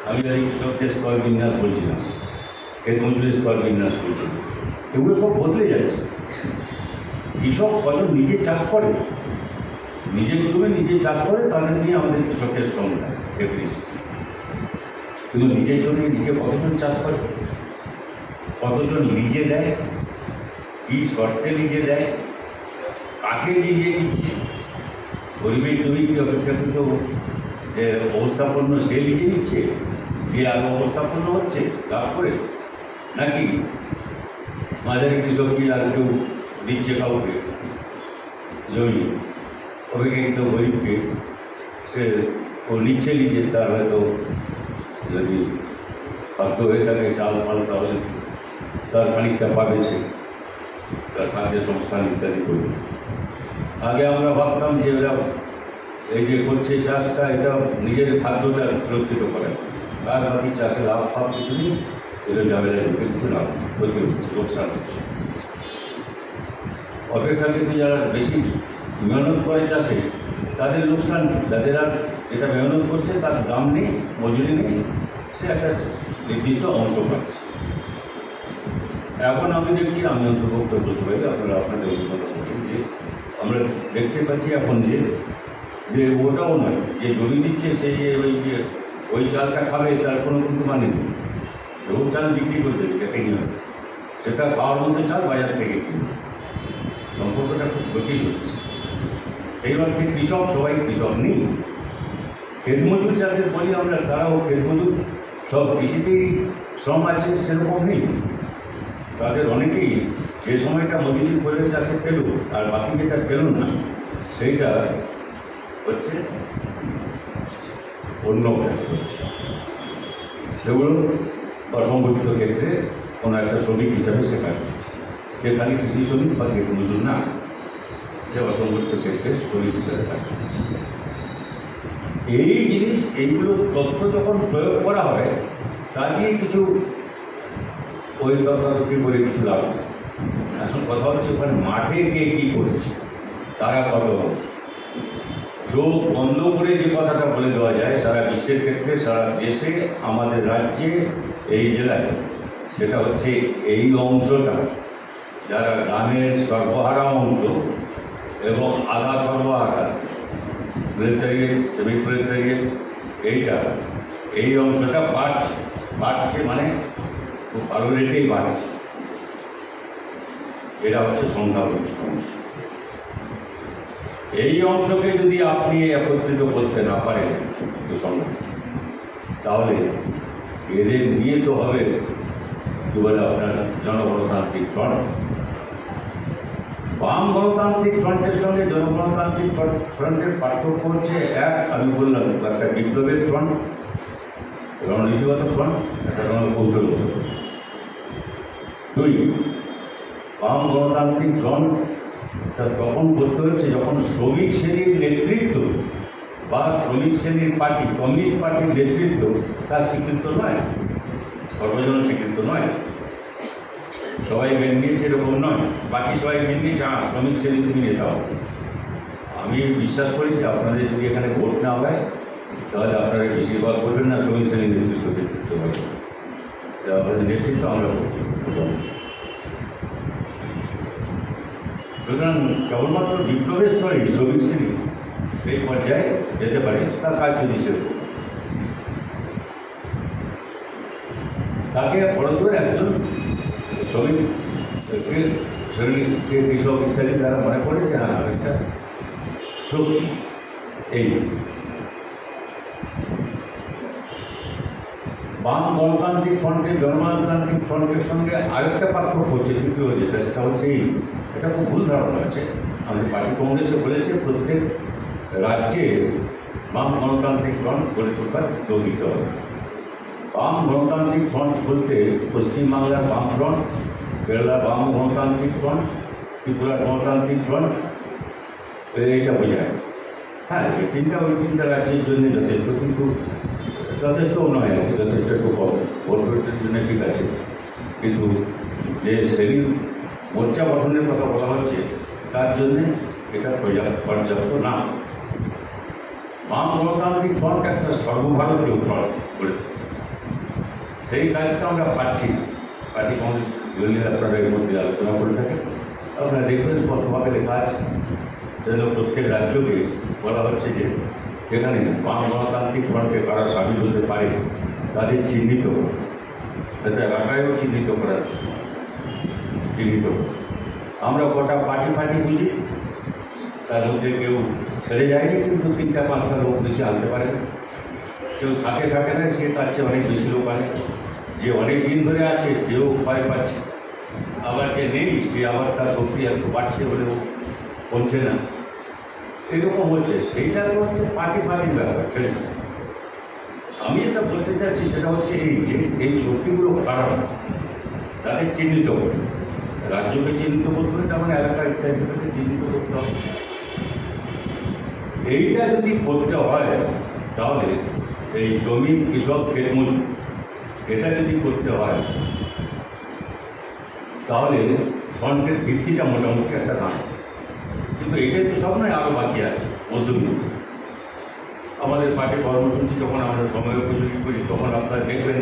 আমি এই কৃষকদের স্তর বিন্যাস বলছিলাম, এর মজুরি স্তর বিন্যাস বলছিলাম, এগুলো সব বদলে যাচ্ছে। কৃষক কজন নিজে চাষ করে, নিজের জমি নিজে চাষ করে, তাদের নিয়ে আমাদের কৃষকের সংখ্যা দেখেছি। কিন্তু নিজের জমি নিজে কতজন চাষ করে, কতজন নিজে দেয়, কী শর্তে নিজে দেয়, কাকে নিজে দিচ্ছে, গরিবের জমি কি অপেক্ষাকৃত যে অবস্থাপন্ন সে নিজে নিচ্ছে, যে আরও অবস্থাপন্ন হচ্ছে লাভ করে, নাকি মাঝারি কৃষক কি আর কেউ দিচ্ছে কাউকে জমি, অপেক্ষাকৃত গরিবকে সে ও নিচ্ছে নিজে, তার হয়তো যদি খাদ্য হয়ে থাকে চাল ফাল, তাহলে তার খানিকটা পাবে সে, তার খাদ্য সংস্থান ইত্যাদি করবে। আগে আমরা ভাবতাম যে এরা এই যে করছে চাষটা, এটা নিজের খাদ্যটা সুরক্ষিত করে, আর বাকি চাষে লাভ ফাভ কিছু নেই, এটা ঝামেলা ঢুকে কিছু লাভ ক্ষতি হচ্ছে, লোকসান হচ্ছে। অপেক্ষাকৃত যারা বেশি মেহনত করে চাষে তাদের লোকসান, যাদের আর যেটা মেহনত করছে তার দাম নেই, মজুরি নেই, সে একটা নির্দিষ্ট অংশ পাচ্ছে। এখন আমি দেখছি, আমি অন্তর্ভুক্ত বলতে পারি, আপনারা আপনাদের অভিজ্ঞতা করছেন যে আমরা দেখতে পাচ্ছি এখন যে ওটাও নয় যে জমি দিচ্ছে সেই ওই চালটা খাবে তার কোনো কিন্তু মানে নেই, ও চাল বিক্রি করে দেবে যাকে নিয়ে, সেটা খাওয়ার মধ্যে চাল বাজার থেকে কিনবে, সম্পর্কটা খুব জটিল হচ্ছে। সেই অর্থে কৃষক সবাই কৃষক নেই, ক্ষেতমজুর যাদের বলি আমরা তারাও ক্ষেতমজুর সব কৃষিতেই শ্রম আছে সেরকম নেই। তাদের অনেকেই যে সময়টা মজুরি করে চাষে পেল আর বাকি যেটা পেল না সেইটা হচ্ছে অন্য কাজ করছে, সেগুলো অসংগঠিত ক্ষেত্রে কোনো একটা শ্রমিক হিসাবে সে কাজ করছে, সে খালি কৃষি শ্রমিক বা ক্ষেতমজুর না, সে অসংগঠিত ক্ষেত্রে শ্রমিক হিসাবে কাজ করছে। এই জিনিস, এইগুলো তথ্য যখন প্রয়োগ করা হয় তা দিয়ে কিছু ওই তথ্যটি করে কিছু লাভ। এখন কথা হচ্ছে ওখানে মাঠে কে কী করছে, তারা কত চোখ বন্ধ করে যে কথাটা বলে দেওয়া যায় সারা বিশ্বের ক্ষেত্রে, সারা দেশে, আমাদের রাজ্যে, এই জেলায়, সেটা হচ্ছে এই অংশটা যারা গ্রামের সর্বহারা অংশ এবং আধা সর্বহারা প্রলেটারিয়েট, সেমি প্রলেটারিয়েট, এই অংশটা বাড়ছে মানে খুব ভালো রেটেই বাড়ছে। এটা হচ্ছে সংখ্যাগরিষ্ঠ অংশ। এই অংশকে যদি আপনি একত্রিত করতে না পারেন তাহলে এদের নিয়ে তো হবে কি বলে আপনার জনগণতান্ত্রিক ফ্রন্ট। বাম গণতান্ত্রিক ফ্রন্টের সঙ্গে জনগণতান্ত্রিক ফ্রন্টের পার্থক্য হচ্ছে, এক, আমি বললাম একটা বিপ্লবের ফ্রন্ট, রণনীতিগত ফ্রন্ট, একটা রণকৌশলগত। দুই, বাম গণতান্ত্রিক ফ্রন্ট তখন করতে হচ্ছে যখন শ্রমিক শ্রেণীর নেতৃত্ব বা শ্রমিক শ্রেণীর পার্টি, কমিউনিস্ট পার্টির নেতৃত্ব তার স্বীকৃত নয়, সর্বজন স্বীকৃত নয়, সবাই মেনে নিয়েছে এরকম নয়, বাকি সবাই মেনে নিয়েছে হ্যাঁ শ্রমিক শ্রেণী তুমি নেতা হবে। আমি বিশ্বাস করি যে আপনাদের যদি এখানে ভোট না হয় তাহলে আপনারা বেশিরভাগ করবেন না শ্রমিক শ্রেণীর নেতৃত্ব হবে, আপনাদের নেতৃত্ব আমরা সুতরাং কেবলমাত্র বিপ্লবের স্তরে শ্রমিক শ্রেণী সেই পর্যায়ে যেতে পারে তার কাজ যদি সেরকম তাকে বড় একজন শ্রমিককে কৃষক ইত্যাদি তারা মনে করে যে হ্যাঁ একটা শক্তি। এই বাম গণতান্ত্রিক ফ্রন্টের জনগণতান্ত্রিক ফ্রন্টের সঙ্গে আরেকটা পার্থক্য হচ্ছে তৃতীয় যেটা, সেটা হচ্ছে এটা খুব ভুল ধারণা আছে। আমাদের পার্টি কংগ্রেসে বলেছে প্রত্যেক রাজ্যে বাম গণতান্ত্রিক ফ্রন্ট গড়ে তোলার জোর দিতে হবে। বাম গণতান্ত্রিক ফ্রন্ট বলতে পশ্চিমবাংলার বাম ফ্রন্ট, কেরালার বাম গণতান্ত্রিক ফ্রন্ট, ত্রিপুরার গণতান্ত্রিক ফ্রন্ট, এইটা বোঝায়। হ্যাঁ, এই তিনটা রাজ্যের জন্য যথেষ্ট, কিন্তু যথেষ্টও নয় আর কি, যথেষ্ট একটু কম, ভোট ভোটের জন্য ঠিক আছে, কিন্তু যে শ্রেণীর মোর্চা গঠনের কথা বলা হচ্ছে তার জন্যে এটা পর্যাপ্ত না। বাম গণতান্ত্রিক ফ্রন্ট একটা সর্বভারতীয় ফ্রন্ট বলে, সেই কাজটা আমরা পাচ্ছি না। পার্টি কংগ্রেস জন্য আপনারা এর মধ্যে আলোচনা করে থাকেন, আপনারা দেখবেন স্পষ্টভাবে লেখা আছে, সেজন্য প্রত্যেক রাজ্যকে বলা হচ্ছে যে সেখানে বাম গণতান্ত্রিক ফ্রন্টে কারা সামিল হতে পারে তাদের চিহ্নিত করা, তাদের এলাকায়ও চিহ্নিত করা। আমরা কটা পার্টি বুঝি, তার মধ্যে কেউ ছেড়ে যায়নি, কিন্তু 3-5টা লোক বেশি আনতে পারে না। কেউ থাকে না, সে তার চেয়ে অনেক বেশি লোক আনে। যে অনেক দিন ধরে আছে সেও ভয় পাচ্ছে, আবার যে নেই সে আবার তার শক্তি একটু বাড়ছে বলেও বলছে না, এরকম হচ্ছে। সেইটা হচ্ছে পার্টির ব্যাপার। আমি যেটা বলতে চাচ্ছি সেটা হচ্ছে এই যে এই শক্তিগুলো কারণ তাদের চিহ্নিত করে, রাজ্যকে চিহ্নিত করতে হবে, তার মানে এলাকা ইত্যাদিকে চিহ্নিত করতে হবে। এইটা যদি করতে হয় তাহলে এই জমি কৃষক ক্ষেত মজুর এটা যদি করতে হয় তাহলে ফ্রন্টের ভিত্তিটা মোটামুটি একটা দাম। কিন্তু এটাই তো সব নয়, আরও বাকি আছে মধ্যবিত্ত। আমাদের পার্টি কর্মসূচি যখন আমরা সময় উপযোগী করি তখন আপনারা দেখবেন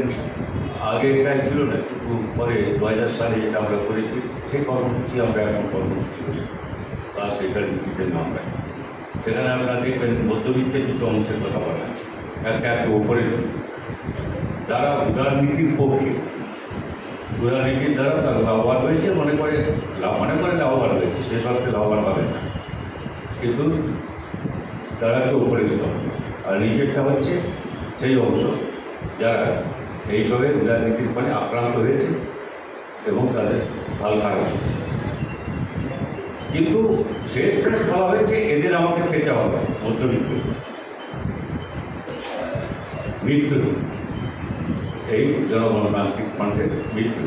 আগে এটা ছিল না, কিন্তু পরে 2000 সালে যেটা আমরা করেছি সেই কর্মসূচি আমরা এখন কর্মসূচি করি আর সেটার ভিত্তিতে নাম রাখি। সেখানে আপনারা দেখবেন মধ্যবিত্তের দুটো অংশের কথা বলা আছে। একটা উপরে যারা উদারনীতির পক্ষে, উদারনীতির দ্বারা তার লাভবান হয়েছে মনে করে লাভবান হয়েছে, সে সবকে লাভবান পাবেন না, কিন্তু তারা তো উপরে ছিল। আর নিচেরটা হচ্ছে সেই অংশ যারা এইসবের উদারনীতির ফলে আক্রান্ত হয়েছে এবং তাদের হাল খারাপ হচ্ছে। কিন্তু শেষটা বলা হয়েছে এদের আমাকে পেতে হবে মধ্যবিত্ত মৃত্যু, এই জনগণতান্ত্রিক ফ্রন্টের মৃত্যু,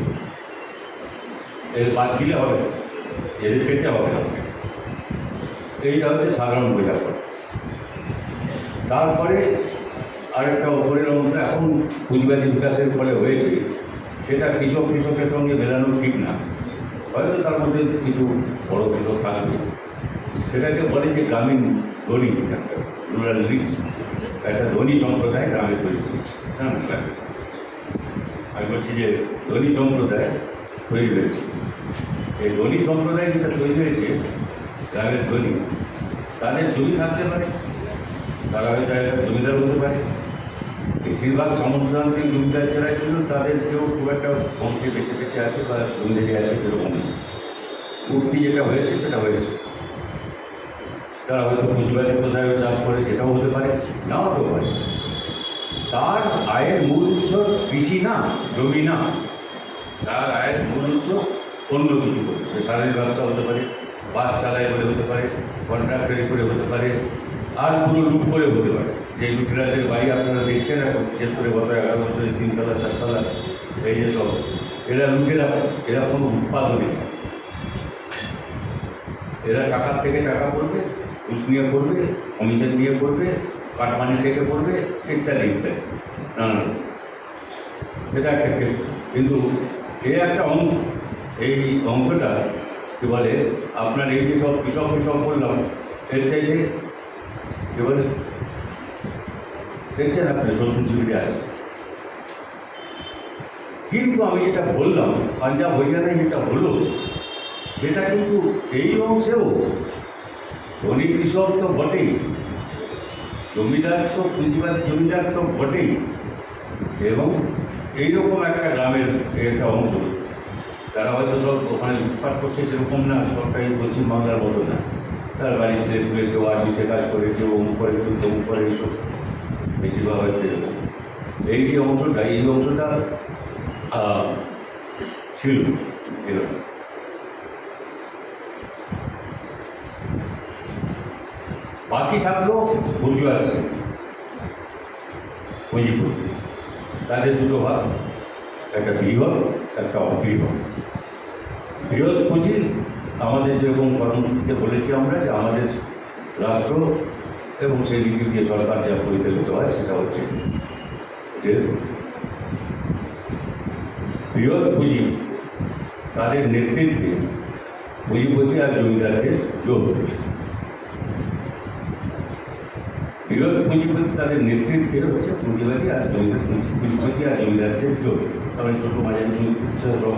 এর বাদ দিলে হবে, এদের পেতে হবে আমাকে। এইটা হচ্ছে সাধারণ বোঝাপড়া। তারপরে আরেকটা উপরের অংশ এখন পুঁজিবাদী বিকাশের ফলে হয়েছে, সেটা কৃষকের সঙ্গে মেলানো ঠিক না, হয়তো তার মধ্যে কিছু বড় কৃষক থাকবে, সেটাকে বলে যে গ্রামীণ ধনী, রুরাল রিচ, একটা ধনী সম্প্রদায় গ্রামে তৈরি করেছে। হ্যাঁ, আমি বলছি যে ধনী সম্প্রদায় তৈরি হয়েছে। এই ধনী সম্প্রদায় যেটা তৈরি হয়েছে গ্রামের ধনী, তাদের জমি থাকতে পারে, তারা হয়তো জমিদার হতে পারে। বেশিরভাগ সামন্ততান্ত্রিক জমিদার যারা ছিল তাদের কেউ খুব একটা বংশে বেঁচে বেঁচে আছে বা জমিদারি আছে সেরকম উঠতি যেটা হয়েছে সেটা হয়েছে। তারা হয়তো পুঁজিবাদী কোথায় চাষ করে সেটাও হতে পারে, নাও হতে পারে। তার আয়ের মূল উৎস কৃষি না, জমি না, তার আয়ের মূল উৎস অন্য কিছু করে, সারের ব্যবসা হতে পারে, বাস চালায় বলে হতে পারে, কন্ট্রাক্টারি করে হতে পারে, আর পুরো লুট করে হতে পারে। যে লুটেরাদের বাড়ি আপনারা দেখছেন এখন, বিশেষ করে গত 11 বছরে 3 তলা 4 তলা এই যে সব, এরা লুটেরা, এরা কোনো উৎপাদনে, এরা টাকার থেকে টাকা পড়বে, ঘুষ নিয়ে পড়বে, কমিশন নিয়ে পড়বে, কাটমানি থেকে পড়বে, ইত্যাদি ইত্যাদি নানা। সেটা একটা ক্ষেত্র, কিন্তু এ একটা অংশ। এই অংশটা কী বলে আপনার এই যে সব কৃষক বললাম, এর চাইতে কী বলে দেখছেন আপনি শত্রু শিবিরে আছে। কিন্তু আমি যেটা বললাম পাঞ্জাব হরিয়ানায় যেটা হলো, সেটা কিন্তু এই অংশেও ধনী কৃষক তো বটেই, জমিদার তো পুঁজিবাদী জমিদার তো বটেই, এবং এইরকম একটা গ্রামের একটা অংশ তারা হয়তো সব ওখানে লুটপাট করছে সেরকম না, সরকারি পশ্চিমবাংলার মতো না। তার বাড়ির ছেলেগুলো কেউ আর্মিতে কাজ করে, কেউ অমুক করে, কেউ তমুক করে, এইসব বেশিরভাগ হয়তো এরকম। এই যে অংশটা, এই অংশটা ছিল। বাকি থাকলো বুর্জোয়া পুঁজিপতি, তাদের দুটো ভাগ, একটা বৃহৎ, একটা অবৃহৎ। বৃহৎ পুঁজি আমাদের যেরকম কর্মসূচিতে বলেছি আমরা যে আমাদের রাষ্ট্র এবং সেই নীতি দিয়ে সরকার যা পরিচালিত হয় সেটা হচ্ছে যে বৃহৎ পুঁজি তাদের নেতৃত্বে পুঁজিপতি আর জমিদারদের যোগ। বৃহৎ পুঁজিপতি তাদের নেতৃত্বে হচ্ছে পুঁজিবাদী আর পুঁজিপতি আর জমিদারদের যোগ। তবে ছোটো মাঝারি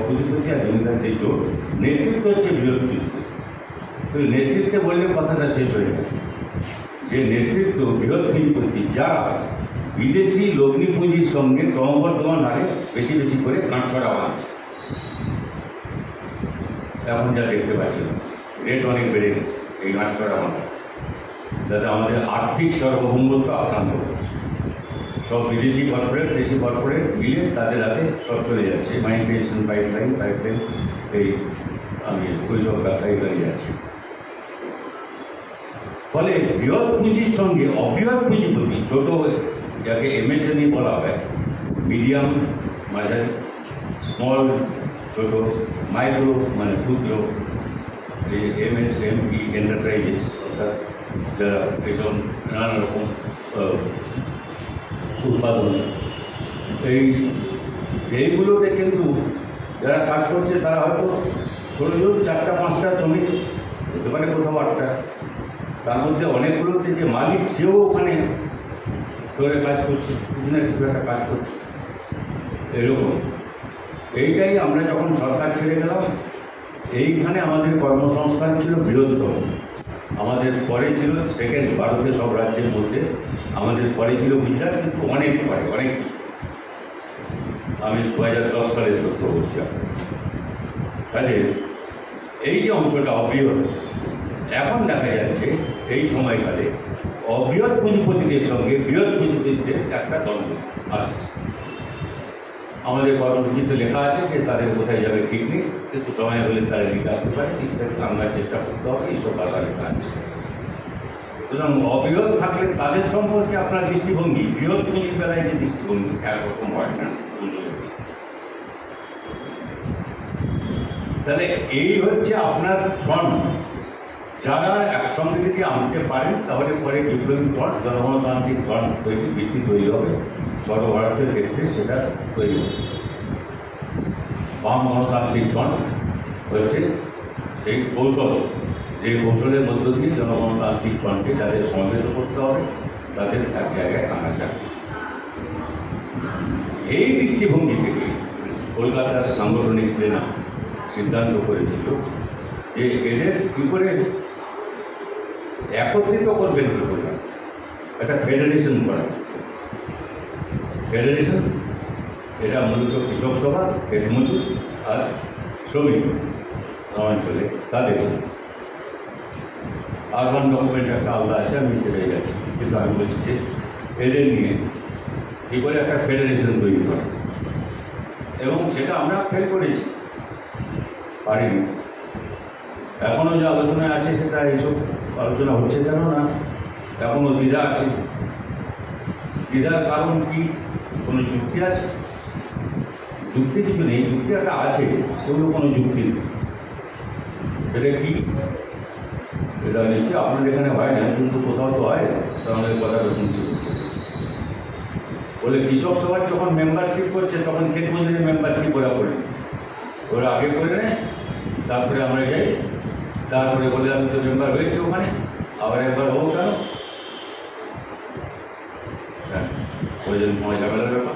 পুঁজিপতি আর জমিদারদের যোগ, নেতৃত্ব হচ্ছে বৃহৎ পুঁজিপতি। নেতৃত্বে বললে কথাটা শেষ হয়ে যায়। যে নেতৃত্ব বৃহৎ পুঁজিপতি যারা বিদেশি লগ্নি পুঁজির সঙ্গে ক্রমবর্ধমান হারে বেশি বেশি করে কাঁটছড়া বাঁধছে। এখন যা দেখতে পাচ্ছি রেট অনেক বেড়ে গেছে এই কাঁটছড়া বাঁধা, যাতে আমাদের আর্থিক সার্বভৌমত্ব আক্রান্ত হচ্ছে। সব বিদেশি কর্পোরেট, দেশি কর্পোরেট মিলে তাদের হাতে সব চলে যাচ্ছে। মাইগ্রেশন পাইপলাইন এই আমি কৈশব ব্যবসায়ী দাঁড়িয়ে যাচ্ছি। ফলে বৃহৎ পুঁজির সঙ্গে অবৃহৎ পুঁজিপতি, ছোট যাকে এমএসএমই বলা হয়, মিডিয়াম মাঝারি স্মল ছোট, মাইক্রো মানে ক্ষুদ্র, এই MSME এন্টারপ্রাইজেস অর্থাৎ যারা এসব নানা রকম উৎপাদন, এইগুলোতে কিন্তু যারা কাজ করছে তারা হয়তো 16 জন 4টা 5টা শ্রমিক হতে পারে, কোথাও 8টা, তার মধ্যে অনেকগুলোতে যে মালিক সেও ওখানে ধরে কাজ করছে, কিছু না কিছু একটা কাজ করছে এরকম। এইটাই আমরা যখন সরকার ছেড়ে গেলাম, এইখানে আমাদের কর্মসংস্থান ছিল বৃহত্তম। আমাদের পরে ছিল সেকেন্ড, ভারতের সব রাজ্যের মধ্যে আমাদের পরে ছিল গুজরাট, কিন্তু অনেক পরে, অনেক। আমি 2010 সালের তথ্য বলছি আপনার। তাহলে এই যে অংশটা অবৃহৎ, এখন দেখা যাচ্ছে এই সময়কালে অবৃহৎ পুঁজিপতিদের সঙ্গে বৃহৎ পুঁজিপতিদের একটা দ্বন্দ্ব আসছে। আমাদের কর্মসূচিতে লেখা আছে যে তাদের কোথায় যাবে ঠিক নেই, কিন্তু সময় হলে তারা এদিকে আসতে পারে, ঠিকঠাক আমরা চেষ্টা করতে হবে, এইসব বাধা লেখা আছে। সুতরাং অবৃহৎ থাকলে তাদের সম্পর্কে আপনার দৃষ্টিভঙ্গি বৃহৎ পুঁজির বেলায় যে দৃষ্টিভঙ্গি একরকম হয় না। তাহলে এই হচ্ছে আপনার ফ্রন্ট, যারা একসঙ্গে যদি আনতে পারেন তাহলে পরে বিপ্লবী ফ্রন্ট, জনগণতান্ত্রিক ফ্রন্ট ভিত্তি তৈরি হবে, সর্বভারতের ক্ষেত্রে সেটা তৈরি হবে। বাম গণতান্ত্রিক ফ্রন্ট হচ্ছে সেই কৌশল, যে কৌশলের মধ্য দিয়ে জনগণতান্ত্রিক ফ্রন্টকে তাদের সমবেত করতে হবে, তাদের এক জায়গায় আনা যায়। এই দৃষ্টিভঙ্গি থেকে কলকাতার সাংগঠনিক প্লেনা সিদ্ধান্ত করেছিল যে এদের কী করে একত্রিত করবেন, কী করে একটা ফেডারেশন করা। ফেডারেশন এটা মূলত কৃষক সভা, ক্ষেত মজুর আর শ্রমিক গ্রামাঞ্চলে তাদের আরবান ডকুমেন্ট একটা আলাদা আছে, আমি সেটাই যাচ্ছি, কিন্তু আমি বলছি যে এদের নিয়ে কী করে একটা ফেডারেশন তৈরি করা, এবং সেটা আমরা ফেল করেছি, পারিনি। এখনও যে আলোচনায় আছে সেটা এইসব আলোচনা হচ্ছে কেন না, এখনও দ্বিধা আছে। দ্বিধার কারণ কি? কোনো যুক্তি আছে? যুক্তি কিছু নেই, যুক্তি একটা আছে, সেগুলো কোনো যুক্তি নেই। এটা কি? এটা নিশ্চয়ই আপনাদের এখানে হয় না, কিন্তু কোথাও তো হয়, আমাদের কথাটা শুনতে বলে কৃষক সভার যখন মেম্বারশিপ করছে তখন ক্ষেত মজুরি মেম্বারশিপ ওরা করে দিচ্ছে, ওরা আগে করে নেয়, তারপরে আমরা যাই, তারপরে বলে আমি তো মেম্বার হয়েছি ওখানে, আবার একবার হবো কেন? হ্যাঁ, ওই জন্য ঝামেলার ব্যাপার।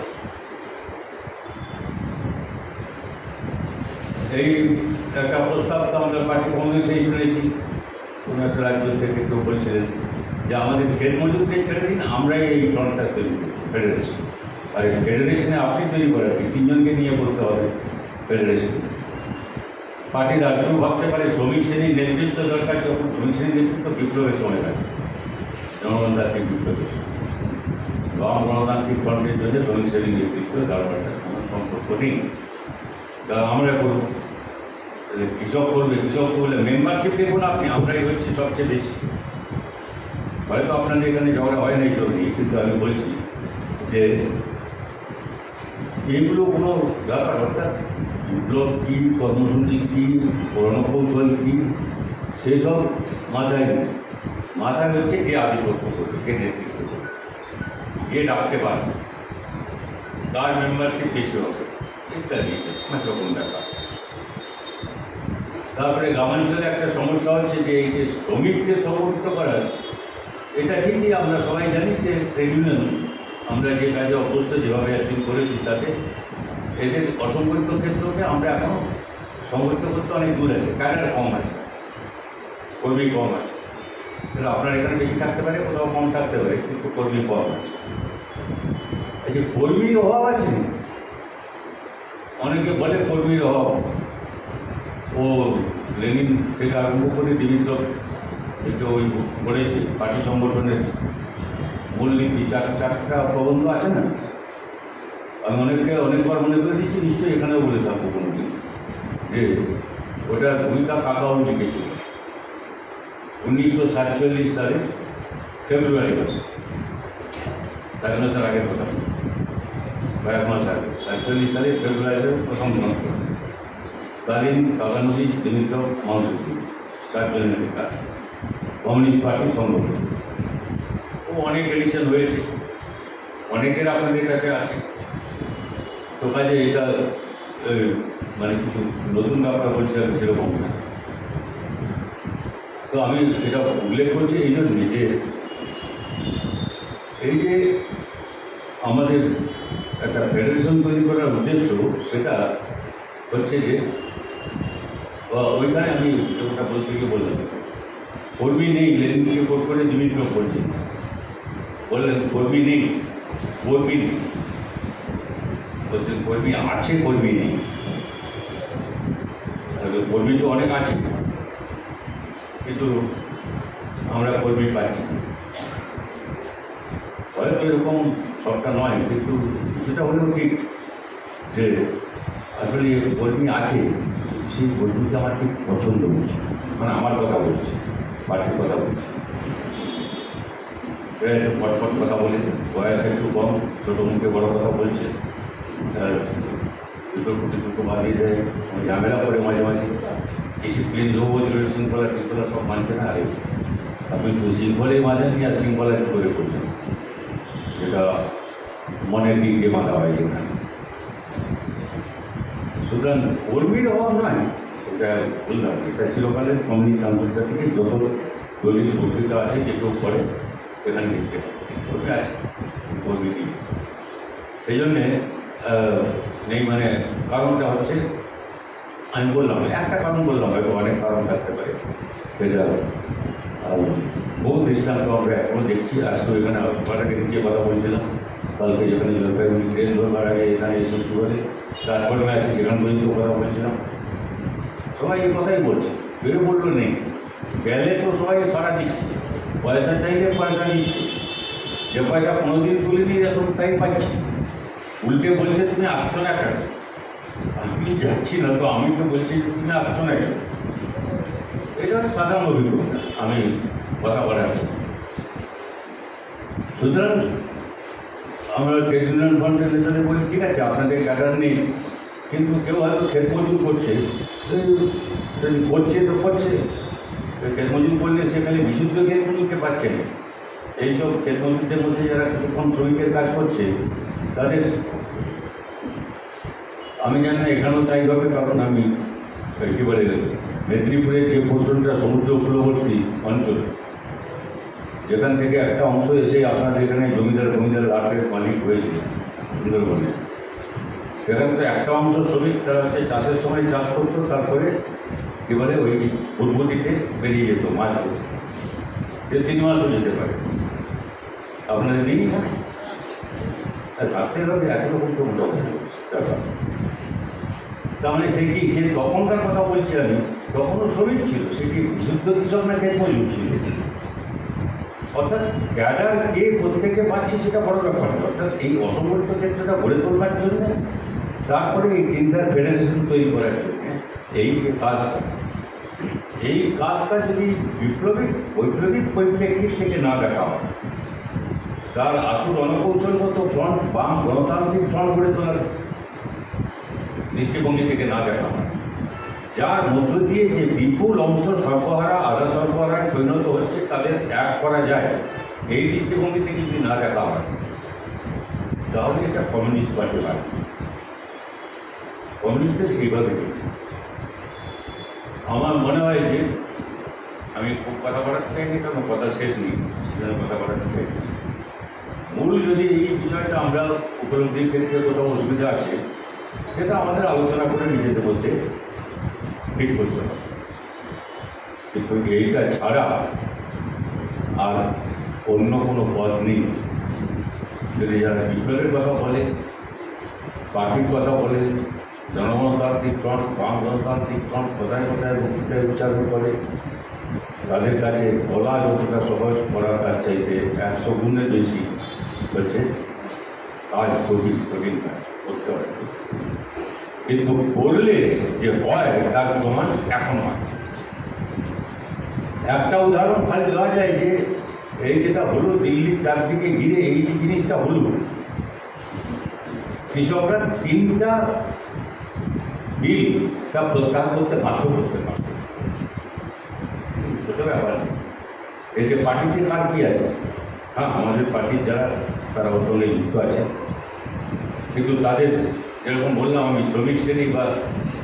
এই একটা প্রস্তাব তো আমাদের পার্টি কংগ্রেসেই শুনেছি, কোনো একটা রাজ্য থেকে কেউ বলছিলেন যে আমাদের ক্ষেত মজুরকে ছেড়ে দিন, আমরাই এই ফ্রন্টটা তৈরি করি ফেডারেশন। আর এই ফেডারেশনে আপনি তৈরি করেন, 3জনকে নিয়ে করতে হবে ফেডারেশন। পার্টি রাজ্যও ভাবতে পারে শ্রমিক শ্রেণীর নেতৃত্ব দরকার, যখন শ্রমিক শ্রেণীর নেতৃত্ব বিপ্লবের সময় থাকে, জনগণতান্ত্রিক বিপ্লবের সময়। বাম গণতান্ত্রিক ফ্রন্টের জন্য শ্রমিক শ্রেণীর নেতৃত্ব দরকারটা কোনো সম্পর্ক নেই, কারণ আমরা করব, কৃষক করবে, কৃষক করলে মেম্বারশিপ দেখুন আপনি, আমরাই হচ্ছে সবচেয়ে বেশি। হয়তো আপনাদের এখানে ঝগড়া হয় না এইসব নিয়ে, কিন্তু আমি বলছি যে এইগুলো কোনো ব্যাপার, অর্থাৎ বিপ্লব কী, কর্মসূচি কী, কর্মকৌশল কী, সেসব মাথায় নেই। মাথায় হচ্ছে কে আধিপত্য করবে, কে নেতৃত্ব করবে, কে ডাকতে পারবে, কার মেম্বারশিপ বেশি হবে, ইত্যাদি রকম ব্যাপার। তারপরে গ্রামাঞ্চলে একটা সমস্যা হচ্ছে যে এই যে শ্রমিককে সংগঠিত করা, এটা ঠিকই আমরা সবাই জানি যে ট্রেড ইউনিয়ন আমরা যে কাজে অভ্যস্ত, যেভাবে একদিন করেছি, তাতে এদের অসংগঠিত ক্ষেত্রকে আমরা এখনও সংগঠিত করতে অনেক দূর আছে, ক্যাডার কম আছে, কর্মী কম আছে। তাহলে আপনার এখানে বেশি থাকতে পারে, কোথাও কম থাকতে পারে, কিন্তু কর্মী কম আছে। এই যে কর্মীর অভাব আছে, অনেকে বলে কর্মীর অভাব, ও লেনিন থেকে আরম্ভ করে বিভিন্ন এটা ওই করেছে পার্টি সংগঠনের মূলনীতি, চারটা প্রবন্ধ আছে না, আমি অনেকবার মনে করে দিচ্ছি, নিশ্চয়ই এখানেও বলে থাকবো কোনোদিন, যে ওটার ভূমিকা কাকাও লিখেছিল 1947 সালে ফেব্রুয়ারি মাসে, স্বাধীনতার আগের কথা। কয়েক মাস আগে ৪৭ সালে ফেব্রুয়ারিতে প্রথম সংস্করণ স্টালিন কাগানুজি নিমিত্ত মানসিক 4 জনের লেখা কমিউনিস্ট পার্টির সংগঠন। ও অনেক এডিশন হয়েছে, অনেকের আপনাদের কাছে আছে, তো কাজে এটা মানে কিছু নতুন ব্যাপার বলছে সেরকম না। তো আমি এটা উল্লেখ করছি এই জন্য যে এই যে আমাদের একটা ফেডারেশন তৈরি করার উদ্দেশ্য, সেটা হচ্ছে যে ওইখানে আমি যেটা বলতে গিয়ে বললাম, কর্মী নেই, লেনিনকে কোট করে দিমিত্র বলছেন, বললেন কর্মী নেই, কর্মী নেই বলছেন, কর্মী আছে, কর্মী নেই। কর্মী তো অনেক আছে, কিন্তু আমরা কর্মী পাচ্ছি। হয়তো এরকম সবটা নয়, কিন্তু সেটা হলেও ঠিক যে আসলে কর্মী আছে, সেই কর্মীকে আমার ঠিক পছন্দ হচ্ছে, মানে আমার কথা বলছে, পার্টির কথা বলছে। একটু পটপট কথা বলে, বয়স একটু কম, ছোটো মুখে বড় কথা বলছে, দুটো বাঁধিয়ে দেয়, ঝামেলা করে মাঝে মাঝে, ডিসিপ্লিন লো হয়েছিল, শৃঙ্খলা শৃঙ্খলা সব মানছে না। আরে আপনি তো শৃঙ্খলেই মাঝেন আর শৃঙ্খলা একটু করে করছেন, সেটা মনের দিক দিয়ে মাথা হয় এখানে। সুতরাং কর্মীর অভাব নয়, এটা বললাম, এটা চিরকালের কমিউনিস্ট আন্তর্জাতিকে যত দলিল পত্রিকা আছে, যে কেউ পড়ে সেখানে দেখতে কর্মী আছে, কর্মী নেই। সেই জন্যে নেই, মানে কারণটা হচ্ছে আমি বললাম একটা কারণ বললাম, হয়তো অনেক কারণ থাকতে পারে, সেটা বহু দৃষ্টান্ত আমরা এখনও দেখছি। আজকে এখানে পাটাকে নিচে কথা বলছিলাম, কালকে যেখানে জলপাইগুড়ি ট্রেন ধরবার আগে এখানে এসে শুরু করে প্ল্যাটফর্মে আছে, সেখান পর্যন্ত কথা বলছিলাম, সবাই এই কথাই বলছে। বেরো বললো নেই, গেলে তো সবাই সারা দিচ্ছে, পয়সা চাইলে পয়সা দিচ্ছে, যে পয়সা কোনোদিন তুলিনি এখন তাই পাচ্ছি। উল্টে বলছে তুমি আসছো না কেন, আমি যাচ্ছি না তো, আমি তো বলছি তুমি আসছো না কেন। এটা সাধারণ অভিজ্ঞতা, আমি কথা বলাচ্ছি। সুতরাং আমরা ট্রেড ইউনিয়ন ফাউন্ডেশনে বলি ঠিক আছে আপনাদের ক্যাডার নেই, কিন্তু কেউ হয়তো ক্ষেত মজুর করছে, করছে তো করছে, ক্ষেত মজুর করলে সেখানে বিশুদ্ধ ক্ষেত মজুরকে পাচ্ছে না। এইসব ক্ষেত মজুরদের মধ্যে যারা কিছুক্ষণ শ্রমিকের কাজ করছে তাদের, আমি জানি না এখানেও তাই হবে, কারণ আমি একেবারে মেদিনীপুরের যে পোর্শনটা সমুদ্র উপকূলবর্তী অঞ্চল, যেখান থেকে একটা অংশ এসে আপনাদের এখানে জমিদার লাটের মালিক হয়েছে সুন্দরবনে, সেখানে তো একটা অংশ শ্রমিক তারা হচ্ছে চাষের সময় চাষ করতো, তারপরে এবারে ওই উদ্ভূতিতে বেরিয়ে যেত মাছ ধরতে, 3 মাসও যেতে পারে। আপনাদের নেই না, থাকতে হবে একরকম তো মোটামুটি টাকা। তার মানে সে কি, সে তখনকার কথা বলছি আমি, তখনও শ্রমিক ছিল, সে কি বিশুদ্ধ কৃষক না ক্ষেত মজুর ছিল। অর্থাৎ ক্যাডার কে প্রত্যেকে পাচ্ছে সেটা বড় ব্যাপার। অর্থাৎ এই অসংগঠিত ক্ষেত্রটা গড়ে তোলবার জন্য, তারপরে এই ইন্টার ফেডারেশন তৈরি করার জন্য এই যে কাজটা, এই কাজটা যদি বৈপ্লবিক পরিপ্রেক্ষিত থেকে না দেখা হয়, তার আসল অনকৌশলগত ফ্রন্ট, বাম গণতান্ত্রিক ফ্রন্ট গড়ে তোলার দৃষ্টিভঙ্গি থেকে না দেখা হয়, যার মধ্য দিয়ে যে বিপুল অংশ সর্বহারা আধা সর্বহারায় পরিণত হচ্ছে তাদের ত্যাগ করা যায়, এই দৃষ্টিভঙ্গি থেকে যদি না দেখা হয়, তাহলে এটা কমিউনিস্ট পার্টি হয়। কমিউনিস্টদের এইভাবে আমার মনে হয় যে, আমি খুব কথা বলাতে চাইনি, কারণ কথা শেষ নেই, সেজন্য কথা বলাতে চাই। মূল যদি এই বিষয়টা আমরা উপলব্ধির ক্ষেত্রে কোথাও অসুবিধা আছে, সেটা আমাদের আলোচনা করে নিজেদের মধ্যে ঠিক করতে হবে। কিন্তু এইটা ছাড়া আর অন্য কোনো পথ নেই। যদি যারা বিপ্লবের কথা বলে, পার্টির কথা বলে, জনগণতান্ত্রিক ফ্রন্ট, বাম গণতান্ত্রিক ফ্রন্ট কোথায় কোথায় বক্তৃতায় উচ্চারণ করে, তাদের কাছে বলা যতটা সহজ, করা তার চাইতে 100 গুণের বেশি হচ্ছে কাজ, কঠিন কাজ করতে হয়। কিন্তু করলে যে হয় তার প্রমাণ এখন হয়। একটা উদাহরণ খালি দেওয়া যায় যে, এই যেটা হলো দিল্লির চারদিকে ঘিরে এই যে জিনিসটা হলো, কৃষকরা 3টা বিল তা প্রত্যাহার করতে বাধ্য করতে পারবে। ছোট ব্যাপার এতে পার্টিতে কার কি আছে? হ্যাঁ, আমাদের পার্টির যারা তারা ওর সঙ্গে যুক্ত আছে, কিন্তু তাদের যেরকম বললাম আমি শ্রমিক শ্রেণী বা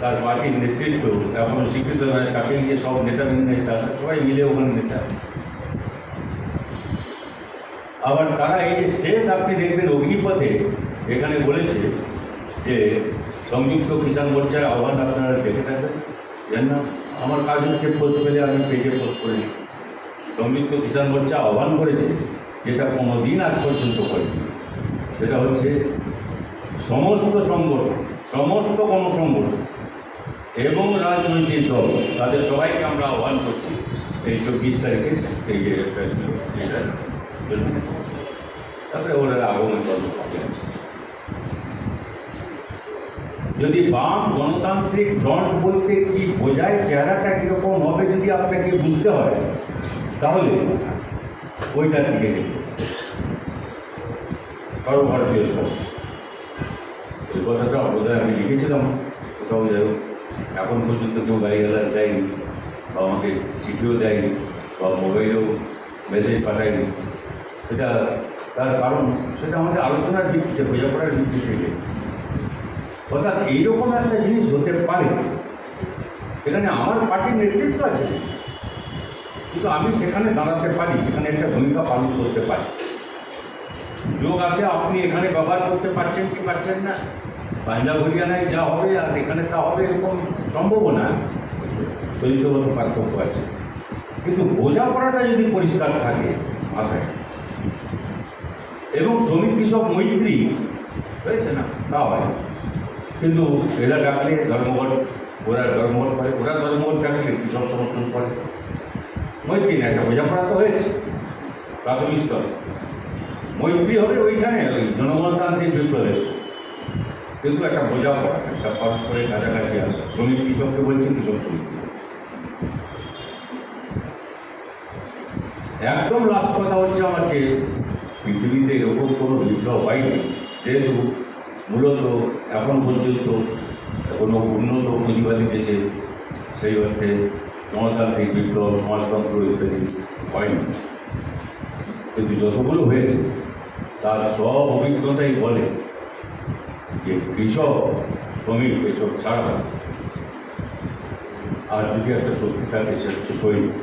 তার পার্টির নেতৃত্ব এখনও স্বীকৃত নয়, তাকে নিয়ে সব নেতা সবাই মিলে ওখানে নেতা। আবার তারা এই যে শেষ আপনি দেখবেন অগ্নিপথে এখানে বলেছে যে সংযুক্ত কিষাণ মোর্চার আহ্বান আপনারা দেখে থাকবেন, জান না আমার কাজ হচ্ছে পোস্ট পেলে আমি পেজে পোস্ট করি। সংযুক্ত কিষাণ মোর্চা আহ্বান করেছে যেটা কোনো দিন আজ পর্যন্ত করেনি, সেটা হচ্ছে সমস্ত সংগঠন, সমস্ত গণসংগঠন এবং রাজনৈতিক দল তাদের সবাইকে আমরা আহ্বান করছি এই 24 তারিখে এই যে একটা ছিল এটার জন্য। তারপরে ওরা আগমন দল যদি বাম গণতান্ত্রিক ফ্রন্ট বলতে কি বোঝায়, চেহারাটা কীরকম হবে যদি আপনাকে বুঝতে হয়, তাহলে ওইটার দিকে সর্বভারতীয় স্তর এই কথাটা বোধহয় আমি লিখেছিলাম কোথাও, যাই হোক এখন পর্যন্ত কেউ গাড়িগালার দেয়নি বা আমাকে চিঠিও দেয়নি বা মোবাইলেও মেসেজ পাঠায়নি। সেটা তার কারণ সেটা আমাদের আলোচনার ভিত্তিতে, বোঝাপড়ার ভিত্তিতে। অর্থাৎ এইরকম একটা জিনিস হতে পারে, সেখানে আমার পার্টির নেতৃত্ব আছে, কিন্তু আমি সেখানে দাঁড়াতে পারি, সেখানে একটা ভূমিকা পালন করতে পারি। লোক আছে আপনি এখানে ব্যবহার করতে পারছেন কি পারছেন না, পাঞ্জাব হরিয়ানায় যা হবে আর এখানে তা হবে এরকম সম্ভব না, চরিত্রগত পার্থক্য আছে। কিন্তু বোঝাপড়াটা যদি পরিষ্কার থাকে মাথায়, এবং শ্রমিক কৃষক মৈত্রী হয়েছে না তা হয়, কিন্তু এরা ডাকলে ধর্মঘট, ওরা ধর্মঘট করে, ওরা ধর্মঘট ডাকলে কৃষক সমর্থন করে, মৈত্রী না, একটা বোঝাপড়া তো হয়েছে প্রাথমিক স্তরে। মৈত্রী হবে ওইখানে ওই জনগণতান্ত্রিক বিপ্লবে, কিন্তু একটা বোঝাপড়া, একটা পরস্পরের কাছাকাছি আসে। শ্রমিক কৃষককে বলছেন কৃষক শ্রমিক। একদম লাস্ট কথা হচ্ছে আমার, যে পৃথিবীতে এরকম কোনো বিপ্লব হয়নি, যেহেতু মূলত এখন পর্যন্ত কোনো উন্নত পুঁজিবাদী দেশে সেই অর্থে গণতান্ত্রিক বিপ্লব, সমাজতন্ত্র ইত্যাদি হয়নি। কিন্তু যতগুলো হয়েছে তার সব অভিজ্ঞতাই বলে যে কৃষক শ্রমিক এসব ছাড়া আর যদি একটা শক্তি থাকে সে হচ্ছে সৈনিক।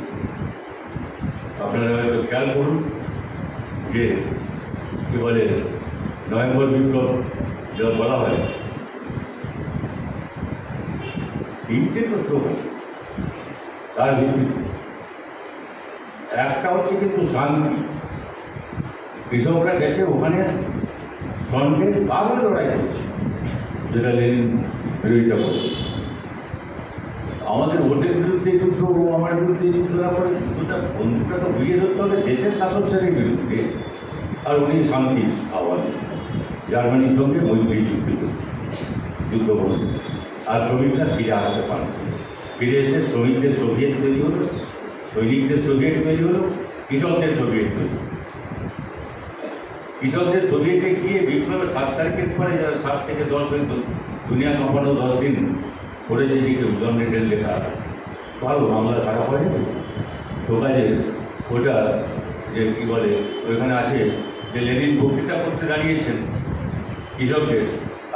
আপনারা হয়তো খেয়াল করুন যে কী বলে নভেম্বর বিপ্লব যা বলা হয়, 3টে বিপ্লব আছে তার ভিত্তিতে। একটা হচ্ছে কিন্তু শান্তি, কৃষকরা গেছে ওখানে ফ্রন্টে ভালো লড়াই করছে, যেটা লেনিন বিরোধিতা করছে। আমাদের ভোটের বিরুদ্ধে যুদ্ধ, আমার বিরুদ্ধে যুদ্ধ না করে যুদ্ধটা বন্ধুটা তো ঘুরিয়ে ধরতে হবে দেশের শাসক শ্রেণীর বিরুদ্ধে। আর উনি শান্তির আহ্বান, জার্মানির সঙ্গে মৈত্রী যুদ্ধ করছে, আর শ্রমিকরা ফিরে আসতে পারছে। ফিরে এসে শ্রমিকদের সোভিয়েত তৈরি হলো, সৈনিকদের সোভিয়েট তৈরি হলো, কৃষকদের সোভিয়েট তৈরি হলো। কৃষকদের সোভিয়েটে গিয়ে বিপ্লবের 7 তারিখের পরে যারা 7 থেকে 10 হয়তো দুনিয়া কাঁপানো 10 দিন করেছে, যে জন রেটের লেখা ভালো বাংলা খারাপ হয়নি তো কাজে ওটা যে কী বলে ওইখানে আছে যে লেনিন বক্তৃতা করতে দাঁড়িয়েছেন কৃষকদের,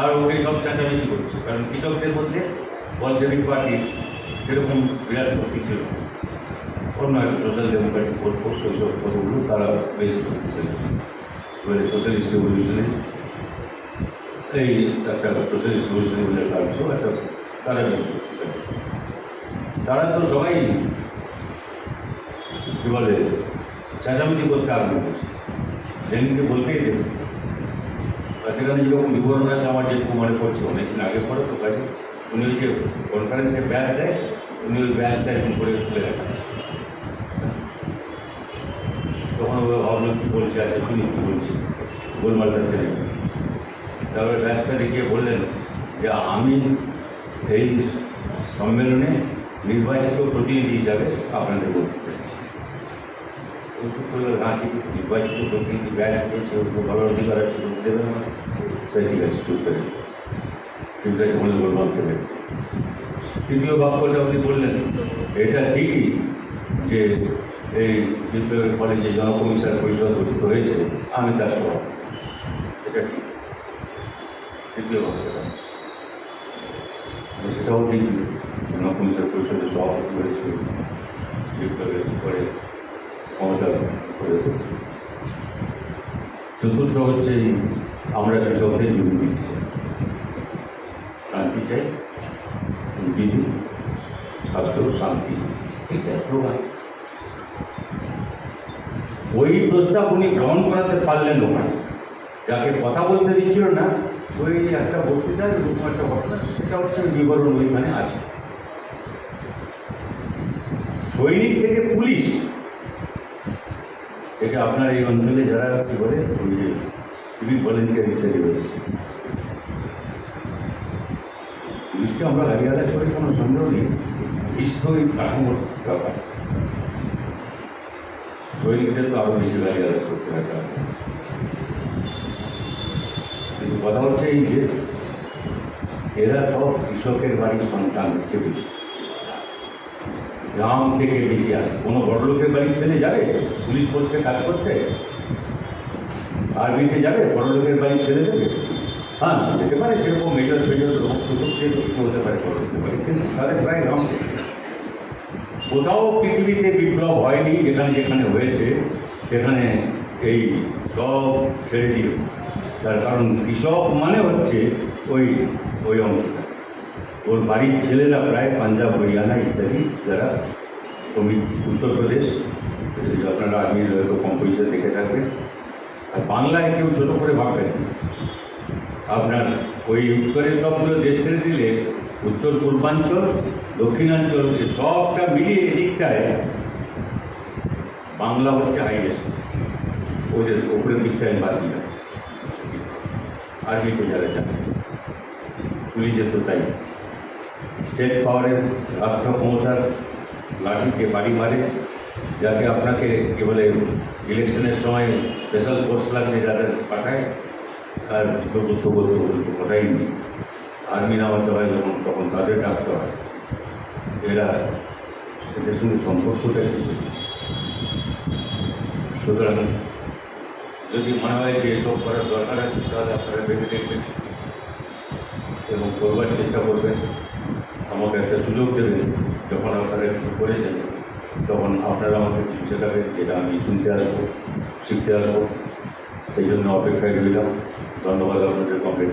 আর ওকে সব চেঁচামেচি করছে, কারণ কৃষকদের মধ্যে বলসেভিক পার্টি সেরকম বিরাট শক্তি ছিল, অন্য একটা সোশ্যাল ডেমোক্রেটিক ফোর্স ওইসব কতগুলো তারা বেশি করছে। এবারে সোশ্যালিস্ট রেভলিউশনে এই একটা সোশ্যালিস্ট রেভলিউশনে বলে কাটছো একটা, তারা বেশি করছে। তারা তো সবাই কী বলে চেঁচামেচি করতে আরম্ভ করছে, লেনিনকে বলতেই দেবে। আর সেখানে যেরকম বিবরণ আছে আমার যেটুকু মনে পড়ছে, অনেকদিন আগে পরে তো কাজে উনি ওই যে কনফারেন্সে ব্যাচ দেয়, উনি ওই ব্যাচটা এরকম করে খুলে রাখেন। তখন ওরা ভাবলো কী বলছে, আছে শুনি কী বলছি, গোলমালটা ছেড়ে। তারপরে ব্যাচটা দেখিয়ে বললেন যে আমি এই সম্মেলনে নির্বাচিত প্রতিনিধি হিসাবে আপনাদের বলতে পেরেছি। নির্বাচিত প্রতিনিধি ব্যাচ পেয়েছে, ওর ভালো অধিকার আছে, দেবে না। তাই ঠিক আছে, চুপ করে ঠিক আছে মনে বললাম থেকে। তৃতীয় বাক্যটা আপনি বললেন, এটা ঠিকই যে এই বিপ্লবের ফলে যে জনকমিশন পরিষদ গঠিত হয়েছে, আমি তার সভাপতি, এটা ঠিক। তৃতীয় বাক্যটা সেটাও ঠিক, জনকমিশন পরিষদের সভাপতি হয়েছে বিপ্লবের পরে ক্ষমতা করে। চতুর্থ হচ্ছে আমরা কৃষকদের জমি দিচ্ছি, শান্তি চাই, বিদ্যুৎ, স্বাস্থ্য, শান্তি, এটা প্রমাণ। ওই প্রস্তাব উনি গ্রহণ করাতে পারলেন ওখানে, যাকে কথা বলতে দিচ্ছিল না, ওই একটা বক্তৃতা এরকম একটা ঘটনা, সেটা হচ্ছে বিবরণ ওইখানে আছে। সৈনিক থেকে পুলিশ, এটা আপনার এই অঞ্চলে যারা কি বলে ওই যে সিভিক ভলেন্টিয়ার ইত্যাদি রয়েছে, পুলিশকে আমরা গালিগালাজ করে কোনো সন্দেহ নেই, স্থির কাঠামোর ব্যাপার। সৈনিকদের তো আরো বেশি গালিগালাজ করতে হয়। কিন্তু কথা হচ্ছে এই যে এরা সব কৃষকের বাড়ির সন্তান হচ্ছে বেশি, গ্রাম থেকে বেশি আসে। কোনো বড় লোকের বাড়ির ছেলে যাবে পুলিশ ফোর্সে কাজ করতে? আর্মিতে যাবে বড় লোকের বাড়ির ছেলে দেবে? হ্যাঁ, যেতে পারে, সেরকম মেজর ফেজর হতে পারে, বড় হতে পারে, কিন্তু তাদের প্রায় গ্রাম থেকে। কোথাও পৃথিবীতে বিপ্লব হয়নি যেখানে যেখানে হয়েছে সেখানে এই সব ছেড়ে দিল। তার কারণ কৃষক মানে হচ্ছে ওই ওই অংশটা, ওর বাড়ির ছেলেরা প্রায় পাঞ্জাব, হরিয়ানা ইত্যাদি, যারা উত্তরপ্রদেশ, আপনারা আর্মির হয়তো কম পয়সা দেখে থাকবেন। আর বাংলায় কেউ ছোটো করে ভাববেন, আপনার ওই উত্তরের সবগুলো দেশ ছেড়ে দিলে উত্তর পূর্বাঞ্চল, দক্ষিণাঞ্চল, সবটা মিলিয়ে এদিকটায় বাংলা হচ্ছে হাইয়েস্ট, ওদের ওপরের দিকটায় বাদ দিলাম। আর্মিতে যারা যাবে, পুলিশের তো তাই। স্টেট পাওয়ারের রাষ্ট্র ক্ষমতার লাঠিকে বাড়ি মারে, যাকে আপনাকে কি বলে ইলেকশনের সময় স্পেশাল ফোর্স লাগলে যাদের পাঠায়, আর বলতে কথাই নেই। আর্মি নামাতে হয় যখন, তখন তাদের ডাকতে হয়। এরা এদের সঙ্গে সম্পর্কটা কিছু। সুতরাং যদি মনে হয় যে এসব করার দরকার আছে, তাহলে আপনারা ভেবে দেখবেন এবং করবার চেষ্টা করবেন। আমাকে একটা সুযোগ দেবেন, যখন আপনারা শুরু করেছেন তখন আপনারা আমাকে কিছু শেখাবেন, যেটা আমি শুনতে আসবো, শিখতে আসবো। সেই জন্য অপেক্ষায় রইলাম। ধন্যবাদ আপনাদের কমপ্লিট।